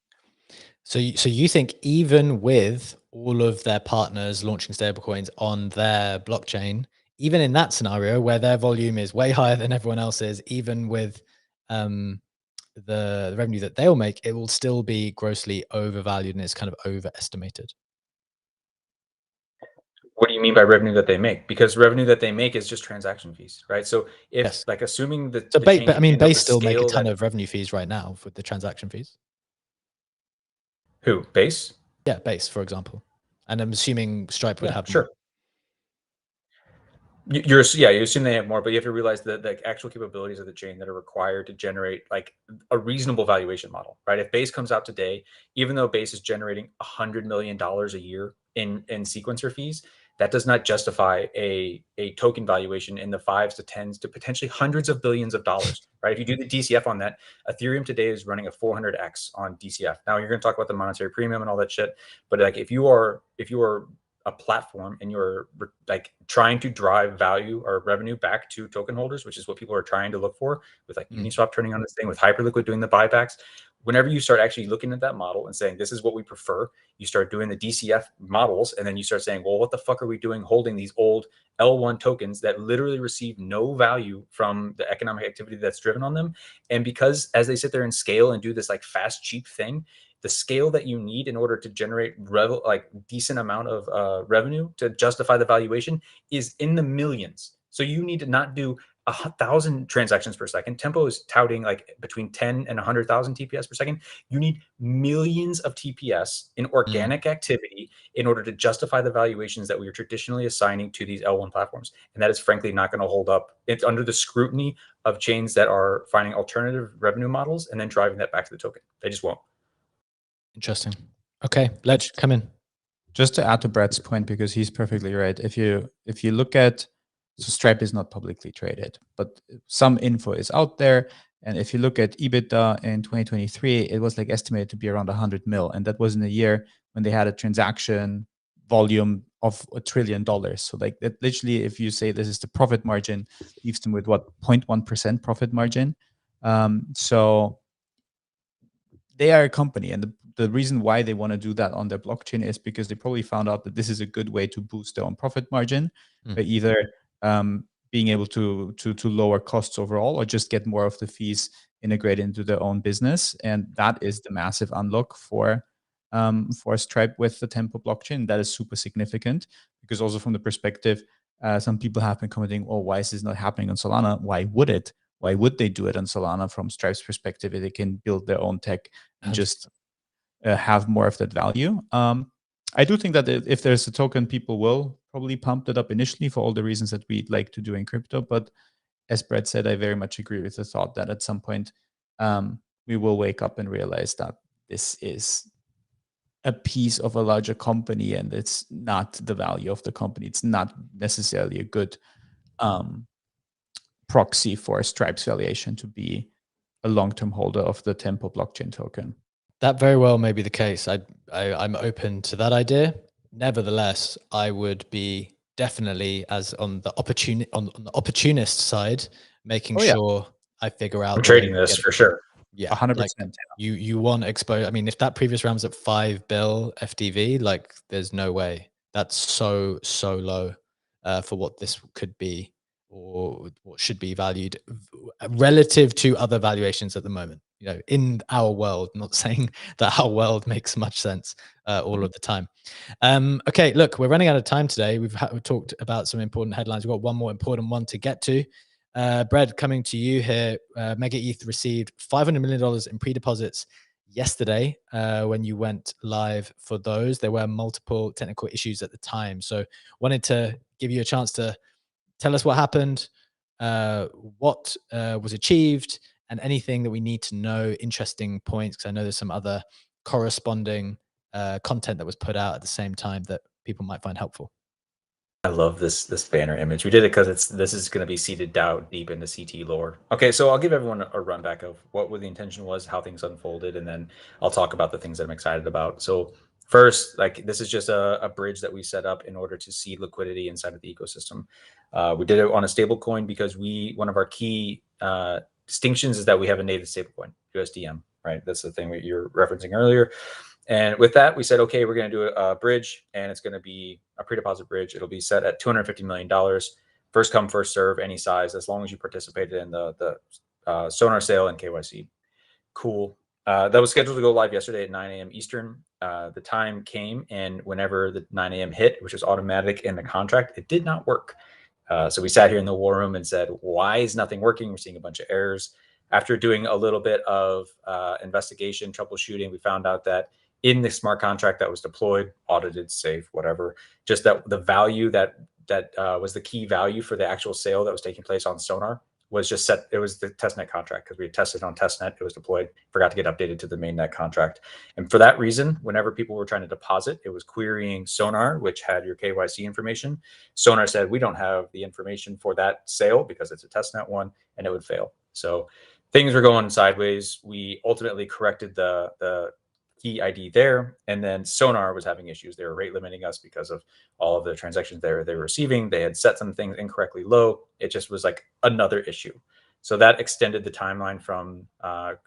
So you think even with all of their partners launching stablecoins on their blockchain, even in that scenario where their volume is way higher than everyone else's, even with the revenue that they'll make, it will still be grossly overvalued and it's kind of overestimated? What do you mean by revenue that they make? Because revenue that they make is just transaction fees, right? So if Yes. like assuming that, so but I mean, Base still make a ton of revenue fees right now with the transaction fees. Who? Base? Yeah, Base, for example. And I'm assuming Stripe would have sure more. You assume they have more, but you have to realize that the actual capabilities of the chain that are required to generate like a reasonable valuation model, right? If Base comes out today, even though Base is generating $100 million a year in sequencer fees, that does not justify a token valuation in the 5s to 10s to potentially hundreds of billions of dollars, right? If you do the DCF on that, Ethereum today is running a 400x on DCF. Now you're going to talk about the monetary premium and all that shit, but like if you are a platform and you're like trying to drive value or revenue back to token holders, which is what people are trying to look for with like Uniswap turning on this thing, with Hyperliquid doing the buybacks. Whenever you start actually looking at that model and saying, this is what we prefer, you start doing the DCF models, and then you start saying, well, what the fuck are we doing holding these old L1 tokens that literally receive no value from the economic activity that's driven on them? And because as they sit there and scale and do this like fast, cheap thing, the scale that you need in order to generate like decent amount of revenue to justify the valuation is in the millions. So you need to not do 1,000 transactions per second. Tempo is touting like between 10 and 100,000 TPS per second. You need millions of TPS in organic activity in order to justify the valuations that we are traditionally assigning to these L1 platforms. And that is frankly not going to hold up. It's under the scrutiny of chains that are finding alternative revenue models and then driving that back to the token. They just won't. Interesting. Okay, let's come in. Just to add to Brad's point, because he's perfectly right. If you look at, so Stripe is not publicly traded, but some info is out there. And if you look at EBITDA in 2023, it was like estimated to be around 100 mil. And that was in a year when they had a transaction volume of $1 trillion. So like that, literally, if you say this is the profit margin, leaves them with what, 0.1% profit margin. So they are a company, and the reason why they want to do that on their blockchain is because they probably found out that this is a good way to boost their own profit margin by either being able to lower costs overall or just get more of the fees integrated into their own business. And that is the massive unlock for Stripe with the Tempo blockchain. That is super significant, because also from the perspective, some people have been commenting, oh, why is this not happening on Solana? Why would it? Why would they do it on Solana? From Stripe's perspective, if they can build their own tech and just have more of that value. I do think that if there's a token, people will probably pump it up initially for all the reasons that we'd like to do in crypto. But as Brett said, I very much agree with the thought that at some point we will wake up and realize that this is a piece of a larger company and it's not the value of the company. It's not necessarily a good proxy for Stripe's valuation to be a long-term holder of the Tempo blockchain token. That very well may be the case. I'm open to that idea. Nevertheless, I would be definitely, as on the opportunist side, making sure I figure out. I'm trading this for sure. Yeah, 100%. Like you want exposure. I mean, if that previous round was at 5 bill FTV, like there's no way. That's so low for what this could be or what should be valued relative to other valuations at the moment. You know, in our world, not saying that our world makes much sense all of the time. Okay, look, we're running out of time today. We've talked about some important headlines. We've got one more important one to get to. Brad, coming to you here. MegaETH received $500 million in pre-deposits yesterday when you went live for those. There were multiple technical issues at the time. So wanted to give you a chance to tell us what happened, what was achieved, and anything that we need to know, interesting points, because I know there's some other corresponding content that was put out at the same time that people might find helpful. I love this banner image. We did it because this is going to be seated down deep into CT lore. Okay, so I'll give everyone a run back of what the intention was, how things unfolded, and then I'll talk about the things that I'm excited about. So first, like this is just a bridge that we set up in order to seed liquidity inside of the ecosystem. We did it on a stablecoin because one of our key distinctions is that we have a native stablecoin, USDM, right? That's the thing that you're referencing earlier. And with that, we said, okay, we're going to do a bridge, and it's going to be a pre-deposit bridge. It'll be set at $250 million. First come, first serve, any size, as long as you participated in the Sonar sale and KYC. Cool. That was scheduled to go live yesterday at 9 a.m. Eastern. The time came, and whenever the 9 a.m. hit, which was automatic in the contract, it did not work. So we sat here in the war room and said, why is nothing working? We're seeing a bunch of errors. After doing a little bit of investigation, troubleshooting, we found out that in the smart contract that was deployed, audited, safe, whatever, just that the value that was the key value for the actual sale that was taking place on Sonar was just set. It was the testnet contract because we had tested on testnet. It was deployed, forgot to get updated to the mainnet contract. And for that reason, whenever people were trying to deposit, it was querying Sonar, which had your KYC information. Sonar said, we don't have the information for that sale because it's a testnet one, and it would fail. So things were going sideways. We ultimately corrected the key ID there. And then Sonar was having issues. They were rate limiting us because of all of the transactions they were receiving. They had set some things incorrectly low. It just was like another issue. So that extended the timeline from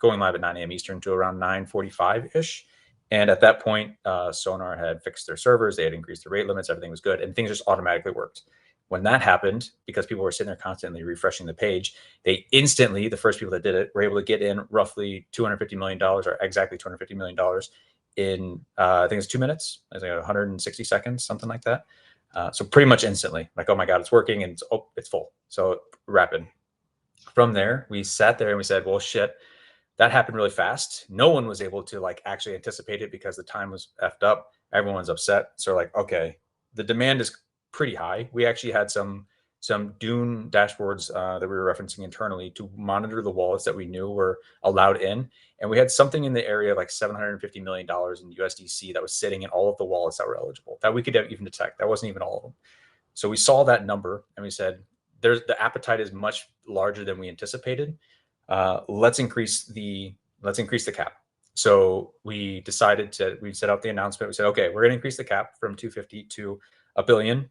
going live at 9 a.m. Eastern to around 9:45-ish. And at that point, Sonar had fixed their servers. They had increased the rate limits. Everything was good. And things just automatically worked. When that happened, because people were sitting there constantly refreshing the page, they instantly, the first people that did it, were able to get in roughly $250 million, or exactly $250 million in, I think it's 2 minutes. I think 160 seconds, something like that. So pretty much instantly, like, oh my God, it's working, and it's full. So rapid. From there, we sat there and we said, well, shit, that happened really fast. No one was able to like actually anticipate it because the time was effed up. Everyone's upset. So like, okay, the demand is pretty high. We actually had some Dune dashboards that we were referencing internally to monitor the wallets that we knew were allowed in. And we had something in the area of like $750 million in USDC that was sitting in all of the wallets that were eligible that we could even detect. That wasn't even all of them. So we saw that number and we said, the appetite is much larger than we anticipated. Let's increase the cap. So we decided we set out the announcement. We said, okay, we're going to increase the cap from 250 to $1 billion,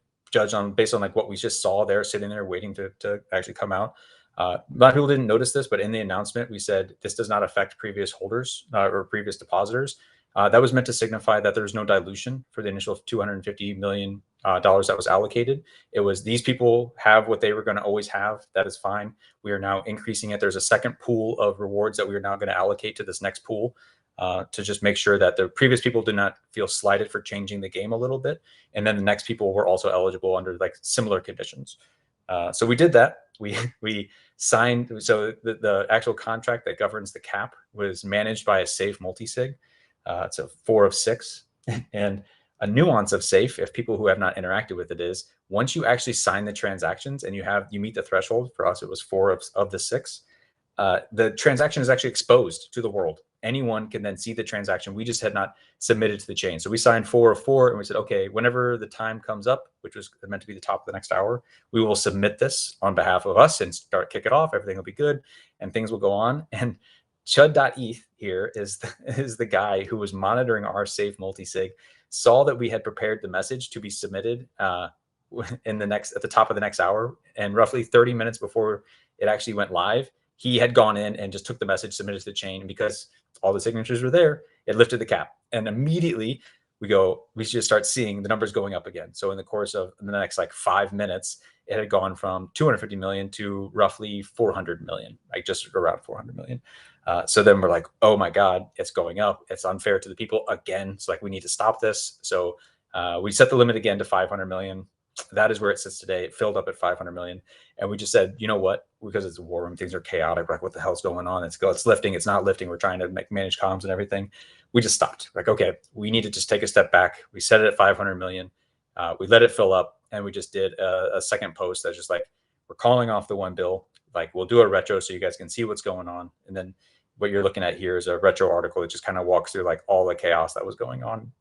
based on like what we just saw there, sitting there waiting to actually come out. A lot of people didn't notice this, but in the announcement, we said this does not affect previous holders or previous depositors. That was meant to signify that there's no dilution for the initial $250 million that was allocated. It was, these people have what they were going to always have. That is fine. We are now increasing it. There's a second pool of rewards that we are now going to allocate to this next pool to just make sure that the previous people did not feel slighted for changing the game a little bit. And then the next people were also eligible under like similar conditions. So we did that. We signed. So the actual contract that governs the cap was managed by a safe multisig. It's a 4 of 6. And a nuance of safe, if people who have not interacted with it, is once you actually sign the transactions and you meet the threshold. For us, it was 4 of the 6. The transaction is actually exposed to the world. Anyone can then see the transaction. We just had not submitted to the chain. So we signed 4 of 4 and we said, okay, whenever the time comes up, which was meant to be the top of the next hour, we will submit this on behalf of us and kick it off. Everything will be good and things will go on. And Chud.eth here is the guy who was monitoring our safe multisig, saw that we had prepared the message to be submitted at the top of the next hour, and roughly 30 minutes before it actually went live, he had gone in and just took the message, submitted to the chain, and because all the signatures were there, it lifted the cap. And immediately we just start seeing the numbers going up again. So in the course of the next like 5 minutes, it had gone from 250 million to roughly 400 million, like just around 400 million. So then we're like, oh my God, it's going up. It's unfair to the people again. So like, we need to stop this. So we set the limit again to 500 million. That is where it sits today. It filled up at 500 million. And we just said, you know what, because it's a war room, things are chaotic. Like, what the hell's going on? It's lifting, it's not lifting. We're trying to manage comms and everything. We just stopped. Like, okay, we need to just take a step back. We set it at 500 million. We let it fill up, and we just did a second post that's just like, we're calling off the $1 billion. Like, we'll do a retro so you guys can see what's going on. And then what you're looking at here is a retro article that just kind of walks through like all the chaos that was going on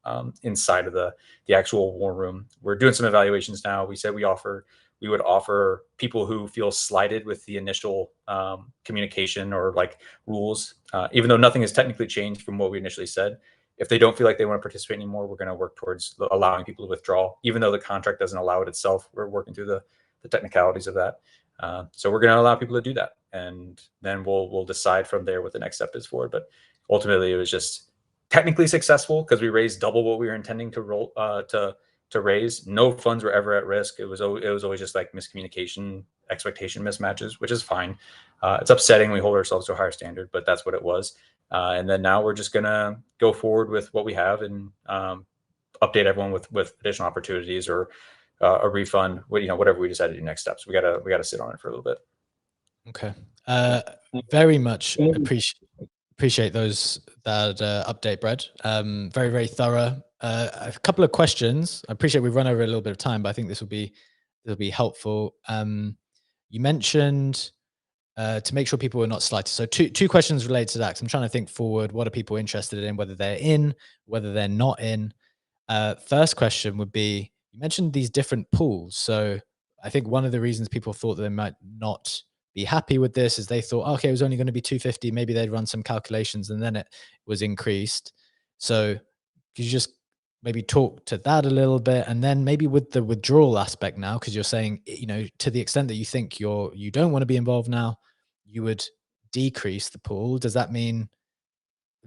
inside of the actual war room. We're doing some evaluations now. We said we would offer people who feel slighted with the initial communication or like rules, even though nothing has technically changed from what we initially said. If they don't feel like they want to participate anymore, we're going to work towards allowing people to withdraw, even though the contract doesn't allow it itself. We're working through the technicalities of that. So we're going to allow people to do that, and then we'll decide from there what the next step is for it. But ultimately, it was just technically successful because we raised double what we were intending to raise. No funds were ever at risk. It was always just like miscommunication, expectation mismatches, which is fine. It's upsetting. We hold ourselves to a higher standard, but that's what it was. And then now we're just gonna go forward with what we have and update everyone with additional opportunities or a refund, whatever we decide to do next steps. We gotta sit on it for a little bit. Okay. Very much appreciate that update, Brad. Very, very thorough. A couple of questions. I appreciate we've run over a little bit of time, but I think this will be helpful. You mentioned to make sure people are not slighted. So two questions related to that, because I'm trying to think forward. What are people interested in, whether they're in, whether they're not in? First question would be, you mentioned these different pools. So I think one of the reasons people thought that they might not be happy with this is they thought, okay, it was only going to be 250. Maybe they'd run some calculations and then it was increased. So could you just maybe talk to that a little bit? And then maybe with the withdrawal aspect now, because you're saying, you know, to the extent that you think you don't want to be involved now, you would decrease the pool. Does that mean,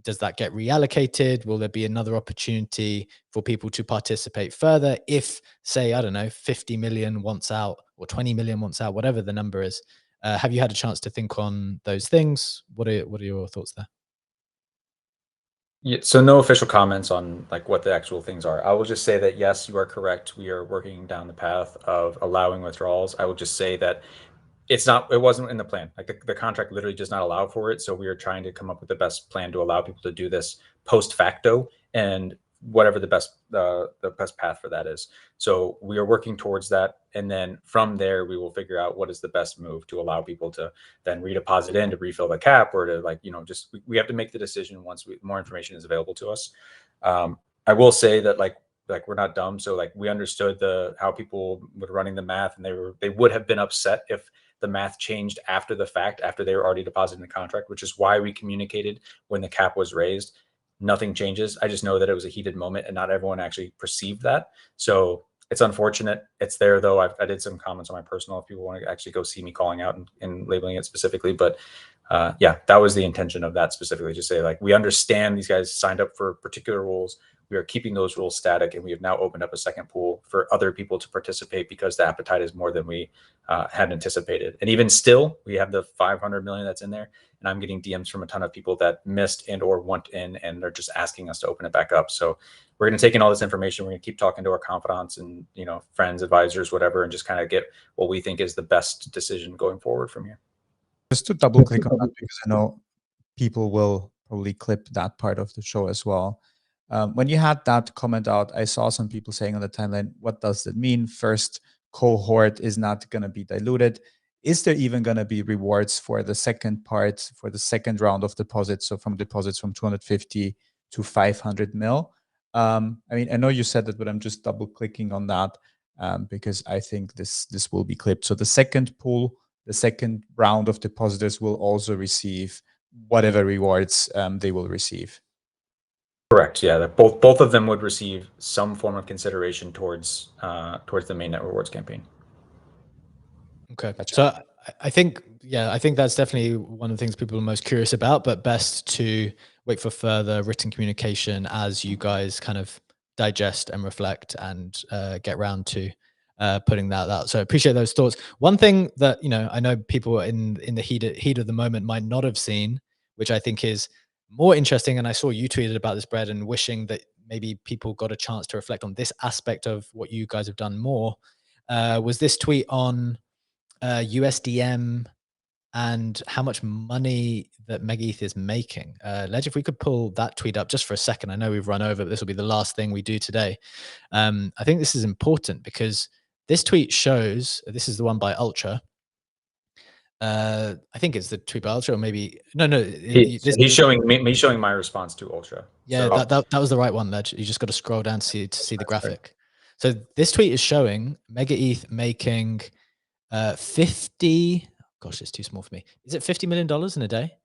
does that get reallocated? Will there be another opportunity for people to participate further if, say, I don't know, 50 million wants out or 20 million wants out, whatever the number is? Have you had a chance to think on those things? What are your thoughts there? Yeah, so no official comments on like what the actual things are. I will just say that yes, you are correct. We are working down the path of allowing withdrawals. I will just say that it wasn't in the plan. Like the contract literally does not allow for it. So we are trying to come up with the best plan to allow people to do this post facto, and whatever the best path for that is. So we are working towards that. And then from there, we will figure out what is the best move to allow people to then redeposit in to refill the cap, or to, like, you know, just, we have to make the decision once more information is available to us. I will say that like we're not dumb. So like we understood how people were running the math, and they would have been upset if the math changed after the fact, after they were already depositing the contract, which is why we communicated when the cap was raised. Nothing changes. I just know that it was a heated moment and not everyone actually perceived that. So it's unfortunate. It's there though. I did some comments on my personal, if people want to actually go see me calling out and labeling it specifically. But yeah, that was the intention of that specifically. Just say like, we understand these guys signed up for particular rules. We are keeping those rules static, and we have now opened up a second pool for other people to participate because the appetite is more than we had anticipated. And even still, we have the 500 million that's in there, and I'm getting DMs from a ton of people that missed and or want in, and they're just asking us to open it back up. So we're going to take in all this information. We're going to keep talking to our confidants and, you know, friends, advisors, whatever, and just kind of get what we think is the best decision going forward from here. Just to double click on that, because I know people will probably clip that part of the show as well. When you had that comment out, I saw some people saying on the timeline, what does that mean? First cohort is not going to be diluted. Is there even going to be rewards for the second part, for the second round of deposits? So from deposits from 250 to 500 mil. I mean, I know you said that, but I'm just double clicking on that because I think this will be clipped. So the second pool, the second round of depositors will also receive whatever rewards they will receive. Correct. Yeah, both of them would receive some form of consideration towards the mainnet rewards campaign. Okay. Gotcha. So I think, yeah, I think that's definitely one of the things people are most curious about, but best to wait for further written communication as you guys kind of digest and reflect and get round to putting that out. So I appreciate those thoughts. One thing that, you know, I know people in the heat of the moment might not have seen, which I think is more interesting, and I saw you tweeted about this, Brad, and wishing that maybe people got a chance to reflect on this aspect of what you guys have done more, was this tweet on USDM and how much money that MegaETH is making. Ledge, if we could pull that tweet up just for a second. I know we've run over, but this will be the last thing we do today. I think this is important because this tweet shows, this is the one by Ultra. I think it's the tweet by Ultra, or maybe no. He's showing me showing my response to Ultra. Yeah, so that was the right one, Ledge. You just got to scroll down to see the graphic. Right. So this tweet is showing MegaETH making 50. Gosh, it's too small for me. Is it $50 million in a day?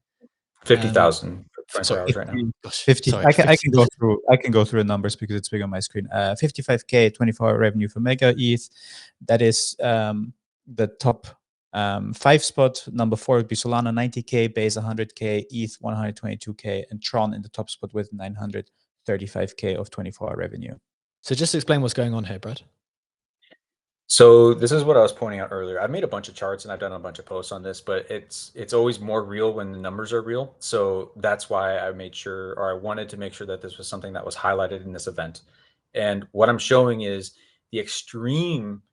50,000 hours right now. Gosh, 50. Sorry, I can go through. I can go through the numbers because it's big on my screen. 55K 24-hour revenue for MegaETH. That is the top 5 spot. Number 4 would be Solana, 90K, Base 100K, ETH 122K, and Tron in the top spot with 935K of 24-hour revenue. So just explain what's going on here, Brad. So this is what I was pointing out earlier. I've made a bunch of charts and I've done a bunch of posts on this, but it's always more real when the numbers are real. So that's why I made sure, or I wanted to make sure that this was something that was highlighted in this event. And what I'm showing is the extreme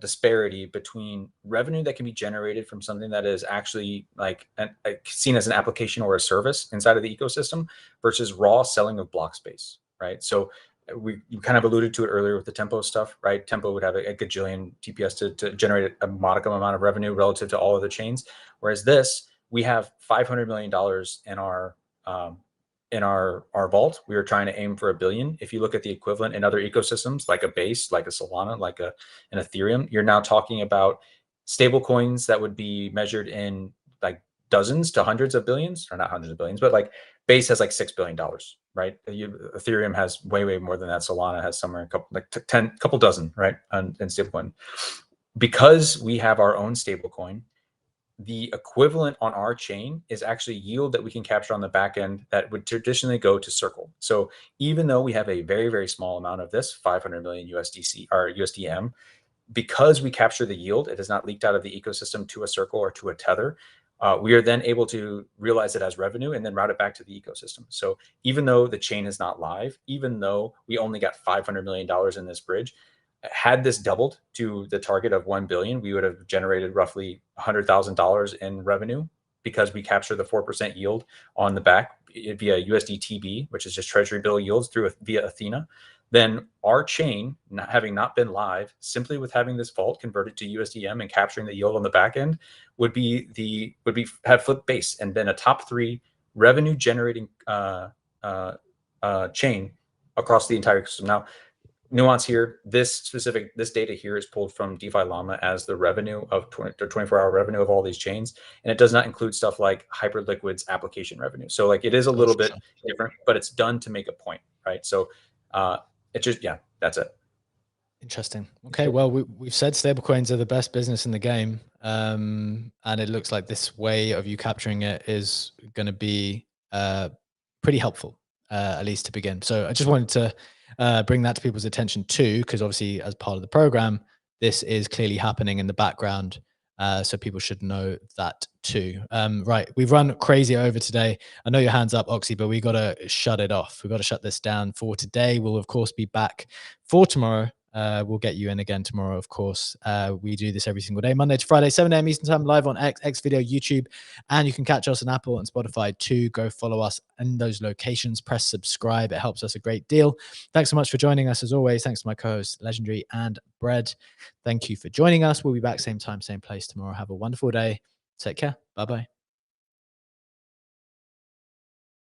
disparity between revenue that can be generated from something that is actually like seen as an application or a service inside of the ecosystem versus raw selling of block space, right? So you kind of alluded to it earlier with the Tempo stuff, right? Tempo would have a gajillion TPS to generate a modicum amount of revenue relative to all other chains. Whereas this, we have $500 million in our vault. We are trying to aim for $1 billion. If you look at the equivalent in other ecosystems, like a Base, like a Solana, like an Ethereum, you're now talking about stable coins that would be measured in like dozens to hundreds of billions, or not hundreds of billions, but like Base has like $6 billion, right? Ethereum has way more than that. Solana has somewhere a couple, like 10, couple dozen, right? And stablecoin. Because we have our own stablecoin, the equivalent on our chain is actually yield that we can capture on the back end that would traditionally go to Circle. So even though we have a very small amount of this, 500 million USDC or USDM, because we capture the yield, it is not leaked out of the ecosystem to a Circle or to a Tether. We are then able to realize it as revenue and then route it back to the ecosystem. So even though the chain is not live, even though we only got $500 million in this bridge, had this doubled to the target of 1 billion, we would have generated roughly $100,000 in revenue because we capture the 4% yield on the back via USDTB, which is just treasury bill yields via Athena. Then our chain, having not been live, simply with having this vault converted to USDM and capturing the yield on the back end would have flipped Base and been a top 3 revenue generating chain across the entire ecosystem. Now, nuance here, this data here is pulled from DeFi Llama as the revenue of 24-hour revenue of all these chains, and it does not include stuff like Hyperliquid's application revenue. So like it is a little bit different, but it's done to make a point, right? So it's just, yeah, that's it. Interesting. Okay, well, we've said stablecoins are the best business in the game, and it looks like this way of you capturing it is going to be pretty helpful, at least to begin. So I just wanted to bring that to people's attention too, because obviously as part of the program, this is clearly happening in the background. So people should know that too. Right, we've run crazy over today. I know your hand's up, Oxy, but we got to shut it off. We've got to shut this down for today. We'll of course be back for tomorrow. We'll get you in again tomorrow, of course. We do this every single day, Monday to Friday, 7 a.m. Eastern Time, live on X Video, YouTube, and you can catch us on Apple and Spotify too. Go follow us in those locations. Press subscribe. It helps us a great deal. Thanks so much for joining us as always. Thanks to my co-hosts, Legendary and Bread. Thank you for joining us. We'll be back same time, same place tomorrow. Have a wonderful day. Take care. Bye-bye.